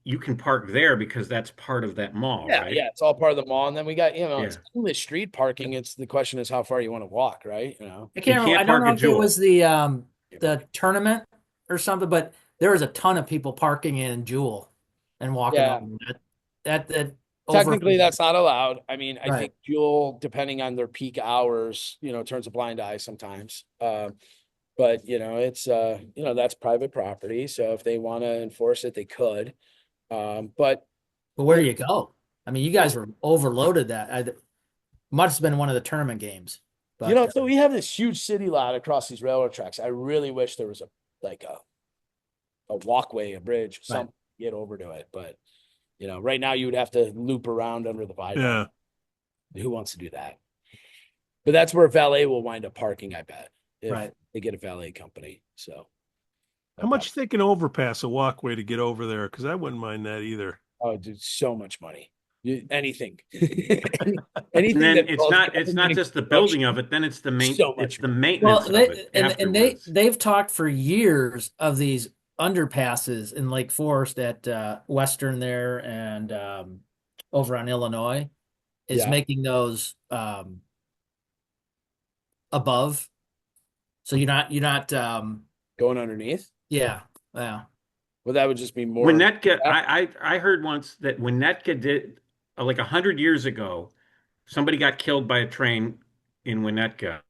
You can park there because that's part of that mall, Yeah, right? yeah, it's all part of the mall. And then we got, it's Yeah. English street parking. It's the question is how far you want to walk, right? I You can't can't remember. I don't park know a if it Jewel. was the tournament or something, but there was a ton of people parking in Jewel and walking Yeah. on that Technically, that's not allowed. I mean, I Right. think Jewel, depending on their peak hours, turns a blind eye sometimes. But it's that's private property. So if they want to enforce it, they could. But where do you go? I mean, you guys were overloaded that. Must have been one of the tournament games. But so we have this huge city lot across these railroad tracks. I really wish there was a walkway, a bridge, something to get over to it. But right now you would have to loop around under the viaduct. Yeah. Who wants to do that? But that's where valet will wind up parking, I bet, if Right. they get a valet company. So How much they can overpass a walkway to get over there? Because I wouldn't mind that either. Oh, dude, so much money. Anything. And Anything. then that it's involves not government just the construction. building of it, then it's the So much maintenance well, of it and afterwards. they've talked for years of these underpasses in Lake Forest at Western there and over on Illinois. is Yeah. making those above. So you're not Going underneath. yeah. Well, that would just be more. Winnetka, I heard once that Winnetka did, like 100 years ago, somebody got killed by a train in Winnetka.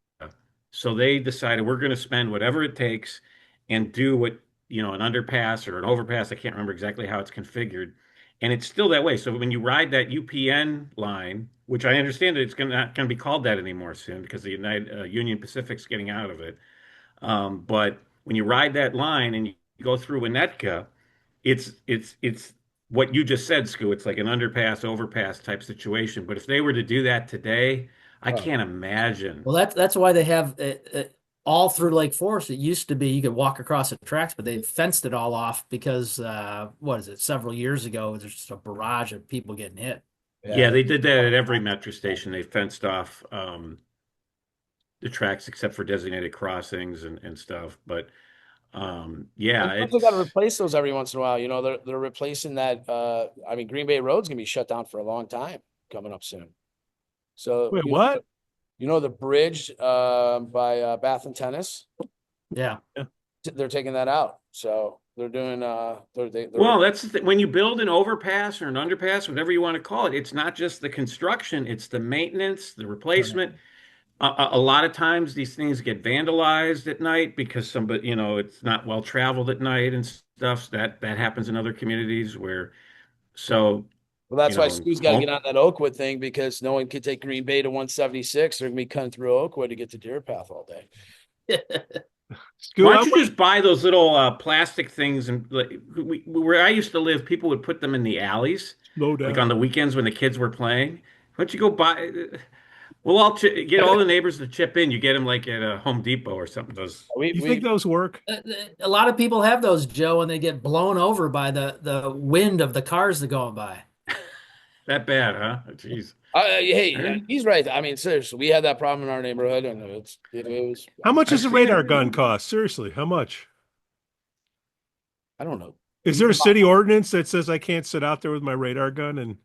So they decided we're going to spend whatever it takes and do what, an underpass or an overpass. I can't remember exactly how it's configured. And it's still that way. So when you ride that UPN line, which I understand that it's not going to be called that anymore soon because the Union Pacific's getting out of it. But when you ride that line and you go through Winnetka, it's what you just said, Skoo. It's like an underpass, overpass type situation. But if they were to do that today, I Oh. can't imagine. Well, that's why they have it all through Lake Forest. It used to be you could walk across the tracks, but they fenced it all off because what is it? Several years ago, there's just a barrage of people getting hit. Yeah, they did that at every metro station. They fenced off the tracks except for designated crossings and stuff. But yeah, They got to replace those every once in a while. They're replacing that. I mean, Green Bay Road's gonna be shut down for a long time coming up soon. So Wait, what? The bridge by Bath and Tennis, Yeah. they're taking that out. So they're doing well, that's the thing. When you build an overpass or an underpass, whatever you want to call it, it's not just the construction, it's the maintenance, the replacement. A lot of times these things get vandalized at night because somebody, it's not well traveled at night and stuff. That happens in other communities where, so. Well, that's why Skoo's got to get on that Oakwood thing because no one could take Green Bay to 176. They're gonna be cutting through Oakwood to get to Deer Path all day. Why don't you just buy those little plastic things and where I used to live, people would put them in the alleys, like on the weekends when the kids were playing. Why don't you go buy? We'll all get all the neighbors to chip in. You get them like at a Home Depot or something. You think those work? A lot of people have those, Joe, and they get blown over by the wind of the cars that going by. That bad, huh? Jeez. Hey, he's right. I mean, seriously, we had that problem in our neighborhood, and it was. How much does a radar gun cost? Seriously, how much? I don't know. Is there a city ordinance that says I can't sit out there with my radar gun and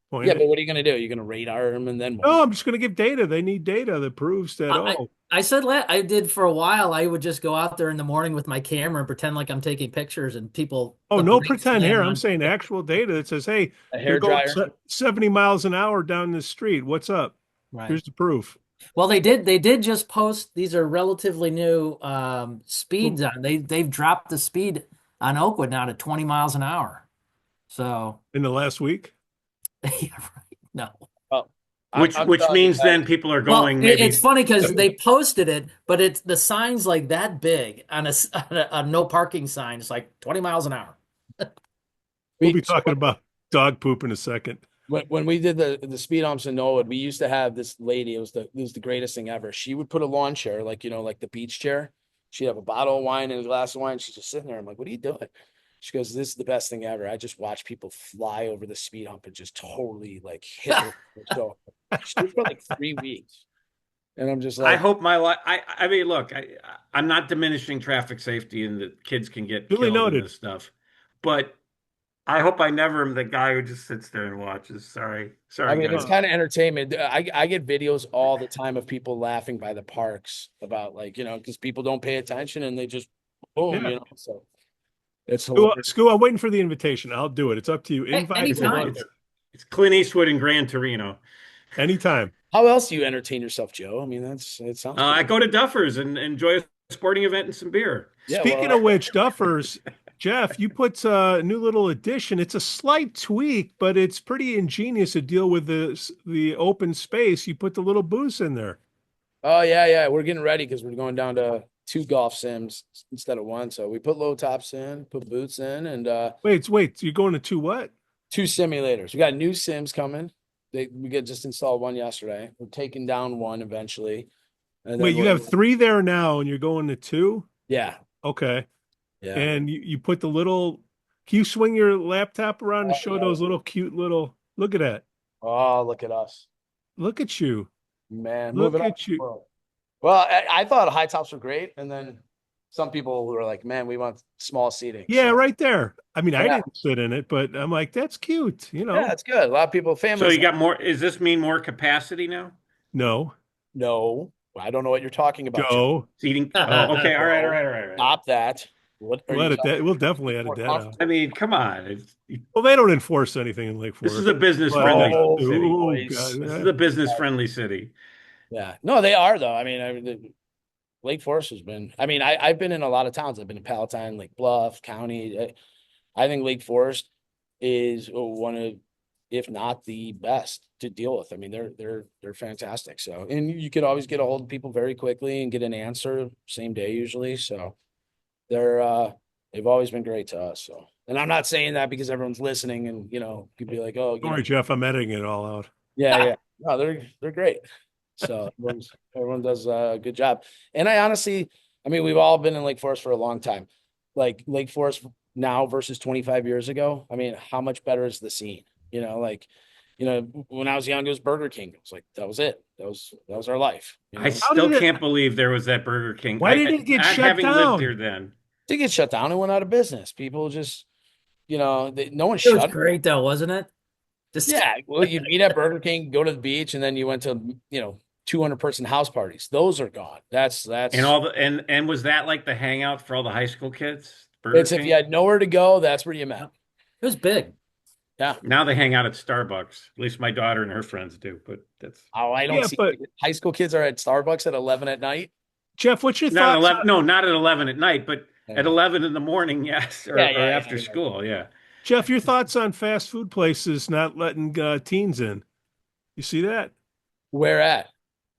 point Yeah, it? but what are you going to do? You're going to radar them and then what? No, I'm just going to give data. They need data that proves that. I said I did for a while. I would just go out there in the morning with my camera and pretend like I'm taking pictures, and people. Oh, no pretend here. I'm saying actual data that says, hey, you're going 70 miles an hour down the street. What's up? Right. Here's the proof. Well, they did just post. These are relatively new speeds on. They've dropped the speed on Oakwood now to 20 miles an hour. So in the last week. Yeah, right. No. Which means then people are going. Well, maybe it's funny because they posted it, but the sign's like that big on a no parking sign. It's like 20 miles an hour. We'll be talking about dog poop in a second. When we did the speed humps in Norwood, we used to have this lady. It was the greatest thing ever. She would put a lawn chair, like the beach chair. She'd have a bottle of wine and a glass of wine. She's just sitting there. I'm like, what are you doing? She goes, this is the best thing ever. I just watch people fly over the speed hump and just totally hit her. So she did for 3 weeks. And I'm just like, I hope my life. I mean, look, I'm not diminishing traffic safety and that kids can get killed and this stuff, but I hope I never am the guy who just sits there and watches. Sorry. I mean, it's kind of entertainment. I get videos all the time of people laughing by the parks about because people don't pay attention and they just boom, so. It's Skoo, I'm waiting for the invitation. I'll do it. It's up to you. Anytime. It's Clint Eastwood and Gran Torino. Anytime. How else do you entertain yourself, Joe? I mean, it sounds. I go to Duffers and enjoy a sporting event and some beer. Yeah, Speaking of which, Duffers, Jeff, you put a new little addition. It's a slight tweak, but it's pretty ingenious to deal with the open space. You put the little booths in there. Oh yeah. We're getting ready because we're going down to 2 golf sims instead of 1. So we put low tops in, put boots in, and wait, you're going to 2 what? 2 simulators. We got new sims coming. We just installed 1 yesterday. We're taking down 1 eventually. And wait, you have 3 there now, and you're going to 2? Yeah. Okay. Yeah. And you put the little. Can you swing your laptop around and show those little cute little? Look at that. Oh, look at us. Look at you, man. Look at you. Well, I thought high tops were great, and then some people who are like, man, we want small seating. Yeah, So, right there. I mean, I yeah, didn't sit in it, but I'm like, that's cute, you know. yeah, it's good. A lot of people, So families. you got more, does this mean more capacity now? No, No, I don't know what you're talking about, Joe. Joe, Seating? Oh, okay. All right. All right. All right. All right. Stop that. What are we'll you edit talking that. We'll definitely edit more that out. comfortable? I mean, come on. Well, they don't enforce anything in Lake This is Forest. a business But, friendly Oh, city. oh boys. God, This is a business friendly city. Yeah, no, they are though. Lake Forest has been. I mean, I've been in a lot of towns. I've been in Palatine, Lake Bluff County. I think Lake Forest is one of, if not the best to deal with. I mean, they're fantastic. So, and you could always get a hold of people very quickly and get an answer same day usually. So, they've always been great to us. So, and I'm not saying that because everyone's listening and could be like, oh, don't worry, Jeff, I'm editing it all out. yeah. No, they're great. So everyone does a good job. And I honestly, I mean, we've all been in Lake Forest for a long time. Like Lake Forest now versus 25 years ago. I mean, how much better is the scene? When I was young, it was Burger King. It was like, that was it. That was our life. I How still did it- can't believe there was that Burger King. Why did it get shut having lived down? here then. They get shut down and went out of business. People just, no one It was shut. great though, wasn't it? Just Yeah. Well, you meet at Burger King, go to the beach, and then you went to, 200-person house parties. Those are gone. That's And all the and was that like the hangout for all the high school kids? Burger it's if King? you had nowhere to go, that's where you met. it was big. Yeah. Now they hang out at Starbucks. At least my daughter and her friends do, but that's Oh, I don't Yeah, see but- high school kids are at Starbucks at 11 at night. Jeff, what's your not at thoughts? 11. No, not at 11 at night, but Yeah. at 11 in the morning, yes, or, Yeah, or yeah, after yeah. school, yeah. Jeff, your thoughts on fast food places not letting teens in? You see that? Where at?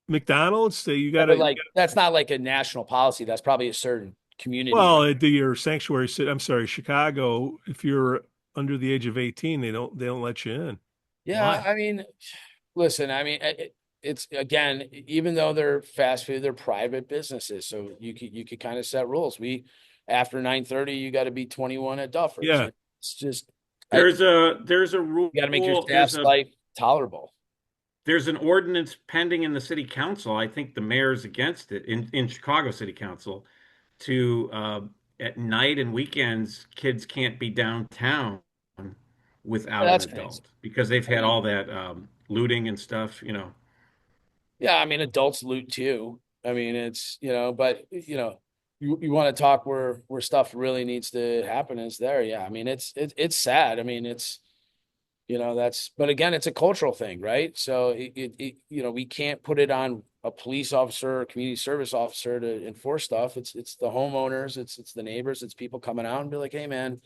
McDonald's, you got But to like that's not like a national policy. That's probably a certain community. well, your sanctuary city. I'm sorry, Chicago. If you're under the age of 18, they don't let you in. Yeah, Why? I mean, listen, I mean, it's again, even though they're fast food, they're private businesses, so you could kind of set rules. After 9:30, you got to be 21 at Duffers. Yeah. It's just There's a rule. you got to make your there's staff's life tolerable. There's an ordinance pending in the city council. I think the mayor's against it in Chicago City Council to at night and weekends, kids can't be downtown without That's an adult crazy. because they've had all that looting and stuff, Yeah, I mean, adults loot too. I mean, it's but you want to talk where stuff really needs to happen is there. Yeah, I mean, it's sad. I mean, it's but again, it's a cultural thing, right? So we can't put it on a police officer or community service officer to enforce stuff. It's the homeowners, it's the neighbors, it's people coming out and be like, hey man,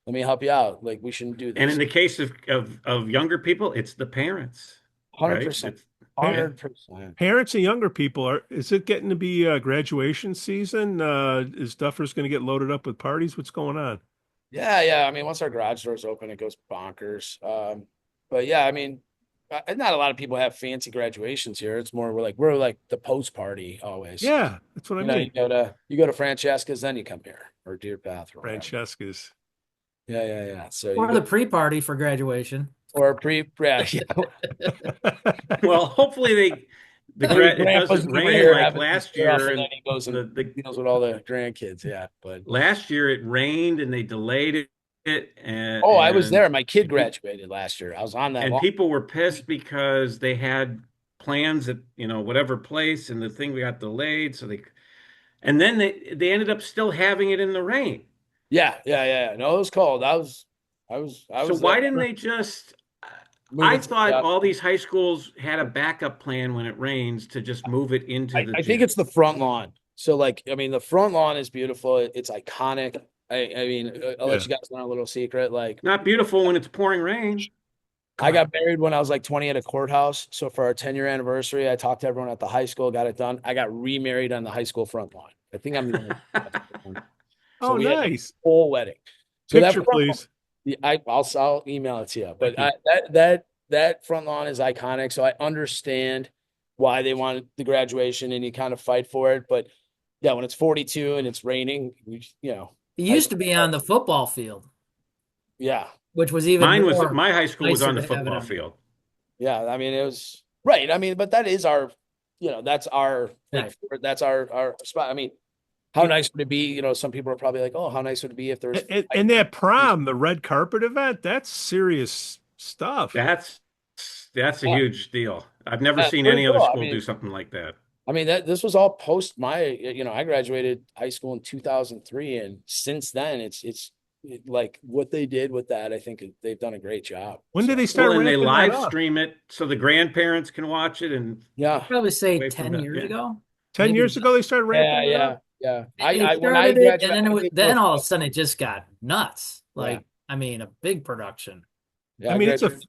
let me help you out. Like we shouldn't do this. And in the case of younger people, it's the parents. 100%. 100%. Parents and younger people is it getting to be graduation season? Is Duffers going to get loaded up with parties? What's going on? Yeah. I mean, once our garage doors open, it goes bonkers. But yeah, I mean, not a lot of people have fancy graduations here. It's more we're like the post party always. Yeah, that's what I mean. You go to Francesca's, then you come here or Deer Path or whatever. Francesca's. Yeah. So Or the pre-party for graduation. or yeah. Well, hopefully it doesn't rain like last year. And then he goes and deals with all the grandkids. Yeah, but last year it rained and they delayed it. And I was there. My kid graduated last year. I was on that. And people were pissed because they had plans at whatever place, and the thing got delayed. So and then they ended up still having it in the rain. Yeah. No, it was cold. I was. So why didn't they just? I thought all these high schools had a backup plan when it rains to just move it into the gym. I think it's the front lawn. So the front lawn is beautiful. It's iconic. I mean, I'll let you guys know a little secret. Not beautiful when it's pouring rain. I got married when I was 20 at a courthouse. So for our 10-year anniversary, I talked to everyone at the high school, got it done. I got remarried on the high school front lawn. I think I'm the only Oh, nice. Whole wedding. So Picture, please. I'll email it to you. But that front lawn is iconic. So I understand why they want the graduation and you kind of fight for it. But yeah, when it's 42 and it's raining, It used to be on the football field, yeah. which was even my high school was nicer on the to have it football on. field. Yeah, I mean, it was right. I mean, but that is our, that's our, Right. that's our spot. I mean, how nice would it be? You know, some people are probably like, oh, how nice would it be if there was And that prom, the red carpet event, that's serious stuff. That's a yeah, huge deal. I've never yeah, seen pretty any other cool. school do something like that. I mean that this was all post my, you know, I graduated high school in 2003, and since then like what they did with that, I think they've done a great job. When did So they Well, start and they ramping that live up? stream it so the grandparents can watch it and yeah, Probably say away from 10 the years ago. 10 Maybe years ago, they started yeah, ramping it yeah, up? yeah. they I when I started it, and graduated, then I think then most all of a sudden it just got nuts. yeah, Like, I mean, a big production. yeah, I I mean, graduated.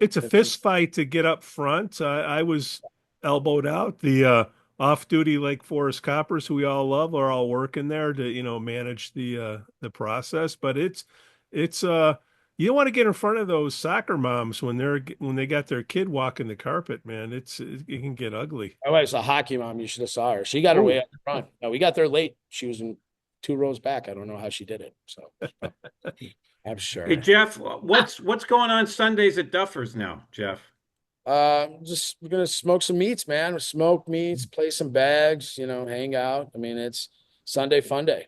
it's a fist fight to get up front. I was elbowed out. The off-duty Lake Forest coppers, who we all love, are all working there to, manage the process. But it's you don't want to get in front of those soccer moms when they got their kid walking the carpet, man. It can get ugly. My wife's a hockey mom. You should have saw her. She got her way up front. No, we got there late. She was in 2 rows back. I don't know how she did it. So I'm sure. Hey Jeff, what's going on Sundays at Duffers now, Jeff? Just we're gonna smoke some meats, man. Smoke meats, play some bags, you know, hang out. I mean, it's Sunday fun day.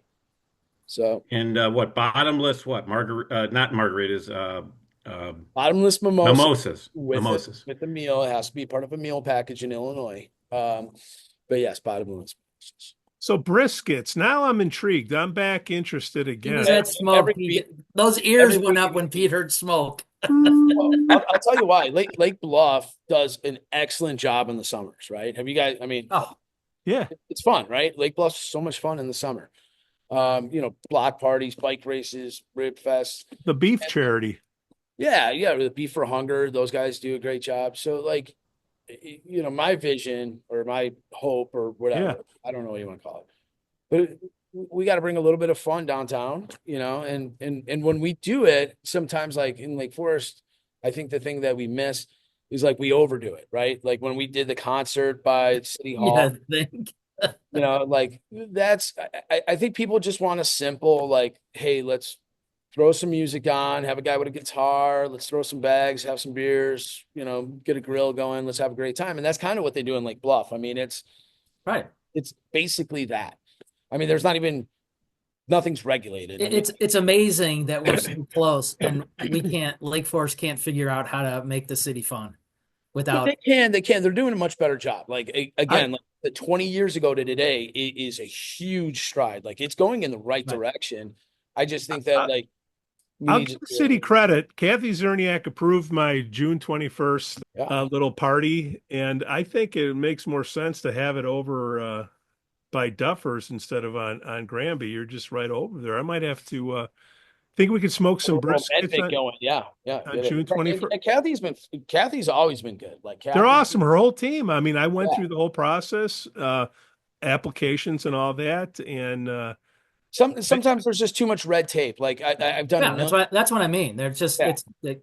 So And what bottomless what not margaritas bottomless mimosa mimosas with mimosas. with the meal. It has to be part of a meal package in Illinois. But yes, bottomless mimosas. So briskets. Now I'm intrigued. I'm back interested He was again. at smoke. Every Pete. week- Those ears every went week- up when Pete heard smoke. Well, I'll tell you why. Lake Bluff does an excellent job in the summers, right? Have you guys? I mean, Oh, Yeah. it's fun, right? Lake Bluff's so much fun in the summer. You know, block parties, bike races, rib fest. The beef charity. Yeah, the Beef for Hunger, those guys do a great job. So, like, you know, my vision or my hope or whatever, Yeah. I don't know what you want to call it, but we got to bring a little bit of fun downtown, you know, and when we do it, sometimes like in Lake Forest, I think the thing that we miss is like we overdo it, right? Like when we did the concert by City Hall, yeah. Think. you know, like I think people just want a simple, like, hey, let's throw some music on, have a guy with a guitar, let's throw some bags, have some beers, you know, get a grill going, let's have a great time. And that's kind of what they do in Lake Bluff. I mean, it's Right. basically that. I mean, there's not even nothing's regulated. I mean, It's amazing that we're so close, and Lake Forest can't figure out how to make the city fun but without. they can. They're doing a much better job. Like again, like the 20 years ago to today, it is a huge stride. Like it's going in the right Right. direction. I just think that like we I'll need give to the city credit. Kathy Zerniak approved my June 21st Yeah. little party, and I think it makes more sense to have it over by Duffers instead of on Granby. You're just right over there. I might have to think we could smoke some briskets on, going. Yeah. on June 21st. And Kathy's always been good. Like They're Kathy, awesome. Her whole team. I mean, I went Yeah. through the whole process, applications and all that, and Sometimes there's just too much red tape. Like I've done. Yeah, that's what I mean. They're just Yeah. it's they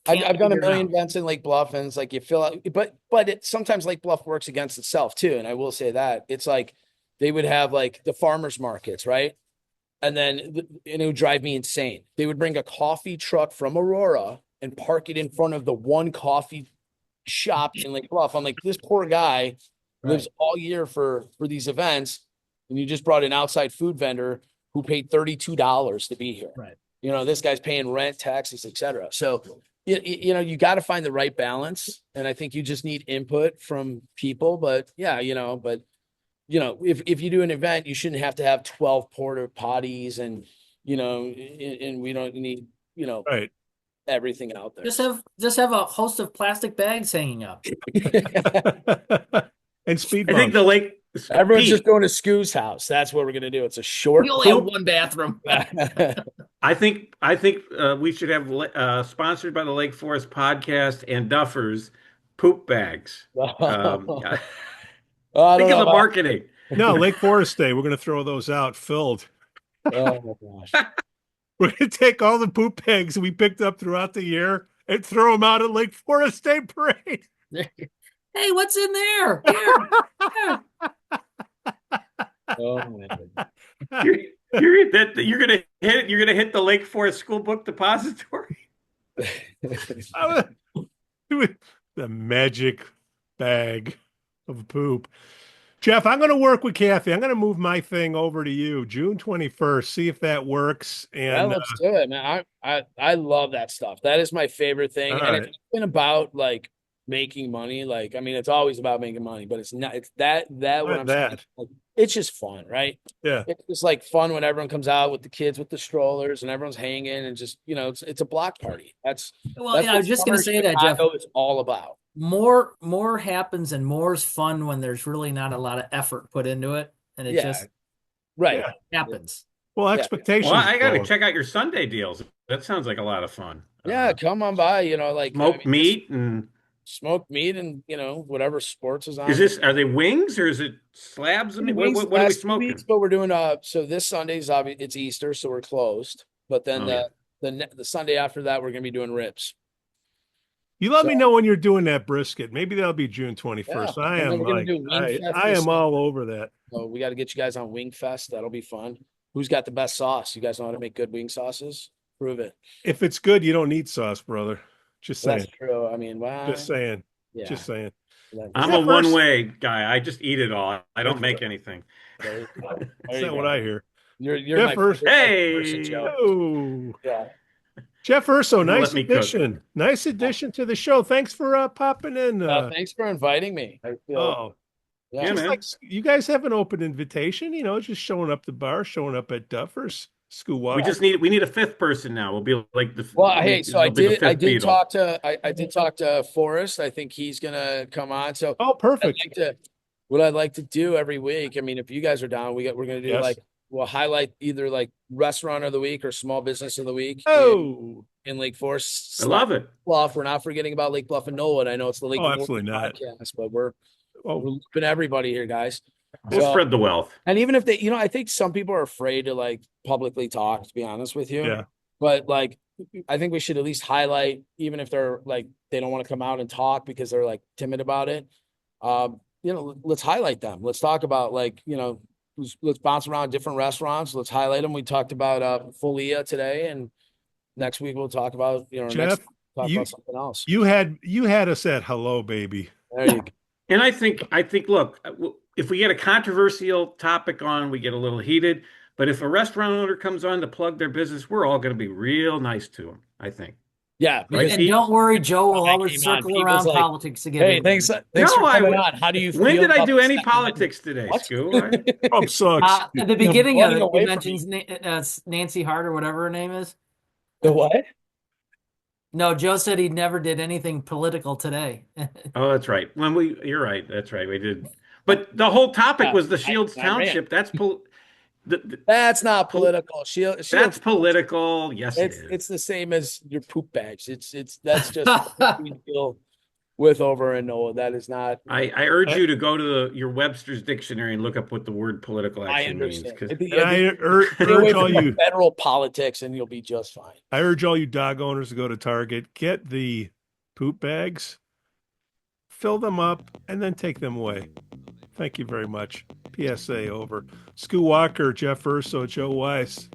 I've can't done a figure it million out. events in Lake Bluff, and it's like you fill out, but sometimes Lake Bluff works against itself too. And I will say that it's like they would have like the farmers markets, right? And then it would drive me insane. They would bring a coffee truck from Aurora and park it in front of the one coffee shop in Lake Bluff. I'm like, this poor guy lives all year for these events, and you just brought an outside food vendor who paid $32 to be here. Right. You know, this guy's paying rent, taxes, etc. So, you know, you got to find the right balance, and I think you just need input from people. But yeah, you know, if you do an event, you shouldn't have to have 12 porta potties, and you know, and we don't need, you know, right. everything out there. Just have a host of plastic bags hanging up. And speed I think bumps. the lake. Everyone's Pete, just going to Skoo's house. That's what we're gonna do. It's a short. We only have one bathroom. I think we should have sponsored by the Lake Forest podcast and Duffers poop bags. I Think don't of the know. marketing. No, Lake Forest Day. We're going to throw those out filled. Oh my gosh. We're going to take all the poop bags we picked up throughout the year and throw them out at Lake Forest Day Parade. Hey, what's in there? Here. Oh my goodness. You're gonna hit the Lake Forest School Book Depository. The magic bag of poop. Jeff, I'm going to work with Kathy. I'm going to move my thing over to you, June 21st. See if that works. Yeah, And let's do it, man. I love that stuff. That is my favorite thing. All And right. it's been about like making money. Like, I mean, it's always about making money, but it's not, it's that what Not I'm that. saying. Like, it's just fun, right? Yeah. It's just like fun when everyone comes out with the kids with the strollers and everyone's hanging and just, it's a block party. That's Well, yeah, I what was just going to summer say that, Jeff. Chicago is all about. More happens and more's fun when there's really not a lot of effort put into it, and it Yeah. just Right. Yeah. happens. Well, Yeah. expectations. Well, I got to lower. check out your Sunday deals. That sounds like a lot of fun. Yeah, come on by, like Smoked I mean, meat and smoked meat and whatever sports is on. is this? Are they wings or is it slabs of meat? Wings What are we last 2 smoking? weeks, but we're doing so this Sunday's obviously it's Easter, so we're closed. But then Oh, the Sunday after that, we're gonna be doing ribs. You let So- me know when you're doing that brisket. Maybe that'll be June 21st. Yeah, I and then am we're gonna like, do Wing Fest I this am all over that. So we got to get you guys on Wing Fest. That'll be fun. Who's got the best sauce? You guys know how to make good wing sauces? Prove it. If it's good, you don't need sauce, brother. Just saying. That's true. I mean, wow. Just saying. Yeah. Just saying. I'm Yeah, a first- one-way guy. I just eat it all. I don't make anything. There you go. There That's you not go. what I hear. You're my Jeff, favorite hey! person, Joe. Oh, Yeah. Jeff Urso, Don't let nice me cook. addition. Nice addition to the show. Thanks for popping in. Thanks for inviting me. I feel, Oh, yeah. Yeah, just man. like you guys have an open invitation, just showing up the bar, showing up at Duffers, Skoo Walker. We need a fifth person now. We'll be like the Well, hey, so I we'll be the did I fifth did Beatle. talk to I did talk to Forrest. I think he's gonna come on. So Oh, perfect. what I'd like to do every week. I mean, if you guys are down, we're gonna do Yes. we'll highlight either like restaurant of the week or small business of the week Oh, in Lake Forest. I love it. Bluff. We're not forgetting about Lake Bluff and Nolan. I know it's the Lake Oh, North absolutely not. podcast, but we're oh, looping everybody here, guys. We'll So- spread the wealth. And even if they, I think some people are afraid to like publicly talk, to be honest with you. yeah. But like, I think we should at least highlight, even if they're like, they don't want to come out and talk because they're like timid about it. Let's highlight them. Let's talk about like, let's bounce around different restaurants. Let's highlight them. We talked about Folia today, and next week we'll talk about, Jeff, talk you- about something else. You had us at hello, baby. There you go. And I think, look, if we get a controversial topic on, we get a little heated. But if a restaurant owner comes on to plug their business, we're all going to be real nice to them, I think. Yeah. Right, And Pete? don't worry, Joe will I always came on, circle Pete was around like, politics again. Hey, thanks for No, coming on. How do you feel? When did I about do the any Second politics today, What? Skoo? Trump sucks. At the beginning of running it, away you from mentioned Nancy Hart or whatever her name is. The what? No, Joe said he never did anything political today. Oh, that's right. You're right. That's right. We did. But the whole topic Yeah, was the Shields I ran. Township. That's That's not political. that's political. Yes, it is. It's the same as your poop bags. That's just what we deal with over in Noah. That is not. I urge you to go to your Webster's dictionary and look up what the word political I actually means. understand. 'Cause- And I Stay away urge all from the you. federal politics, and you'll be just fine. I urge all you dog owners to go to Target, get the poop bags, fill them up, and then take them away. Thank you very much. PSA over. Skoo Walker, Jeff Urso, Joe Weiss.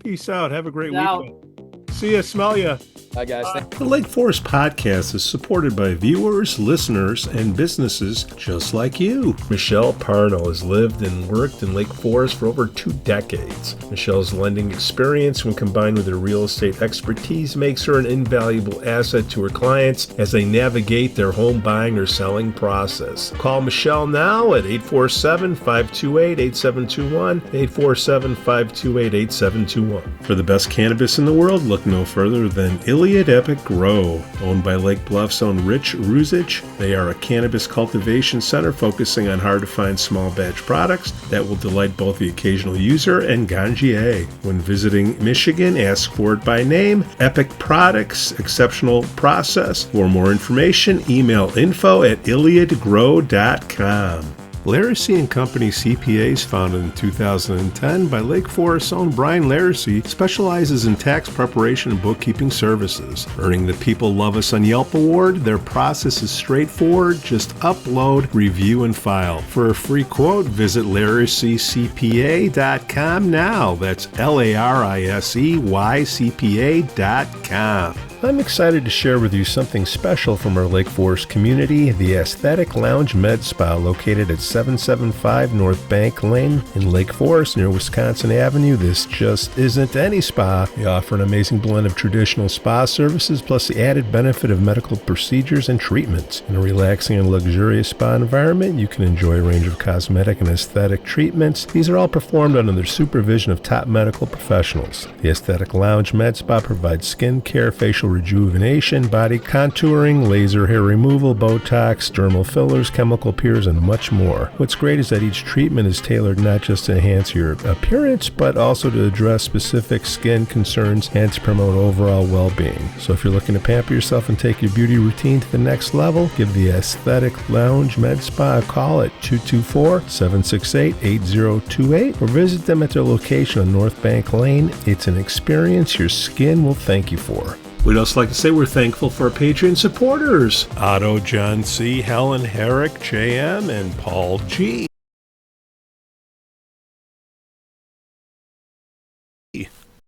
Peace out. Have a great Out. weekend. See ya. Smell ya. Bye, guys. The Lake Forest Podcast is supported by viewers, listeners, and businesses just like you. Michelle Parnell has lived and worked in Lake Forest for over 2 decades. Michelle's lending experience, when combined with her real estate expertise, makes her an invaluable asset to her clients as they navigate their home buying or selling process. Call Michelle now at 847-528-8721, 847-528-8721. For the best cannabis in the world, look no further than Iliad Epic Grow. Owned by Lake Bluff's own Rich Ruzich, they are a cannabis cultivation center focusing on hard-to-find small batch products that will delight both the occasional user and ganjier. When visiting Michigan, ask for it by name. Epic Products, exceptional process. For more information, email info@iliadgrow.com. Laracy & Company CPAs, founded in 2010 by Lake Forest's own Brian Laracy, specializes in tax preparation and bookkeeping services. Earning the People Love Us on Yelp award, their process is straightforward. Just upload, review, and file. For a free quote, visit LaracyCPA.com now. That's LARISEYCPA.com. I'm excited to share with you something special from our Lake Forest community, the Aesthetic Lounge Med Spa located at 775 North Bank Lane in Lake Forest near Wisconsin Avenue. This just isn't any spa. They offer an amazing blend of traditional spa services plus the added benefit of medical procedures and treatments. In a relaxing and luxurious spa environment, you can enjoy a range of cosmetic and aesthetic treatments. These are all performed under the supervision of top medical professionals. The Aesthetic Lounge Med Spa provides skin care, facial rejuvenation, body contouring, laser hair removal, Botox, dermal fillers, chemical peels, and much more. What's great is that each treatment is tailored not just to enhance your appearance, but also to address specific skin concerns and to promote overall well-being. So if you're looking to pamper yourself and take your beauty routine to the next level, give the Aesthetic Lounge Med Spa a call at 224-768-8028 or visit them at their location on North Bank Lane. It's an experience your skin will thank you for. We'd also like to say we're thankful for our Patreon supporters, Otto, John C., Helen, Herrick, JM, and Paul G.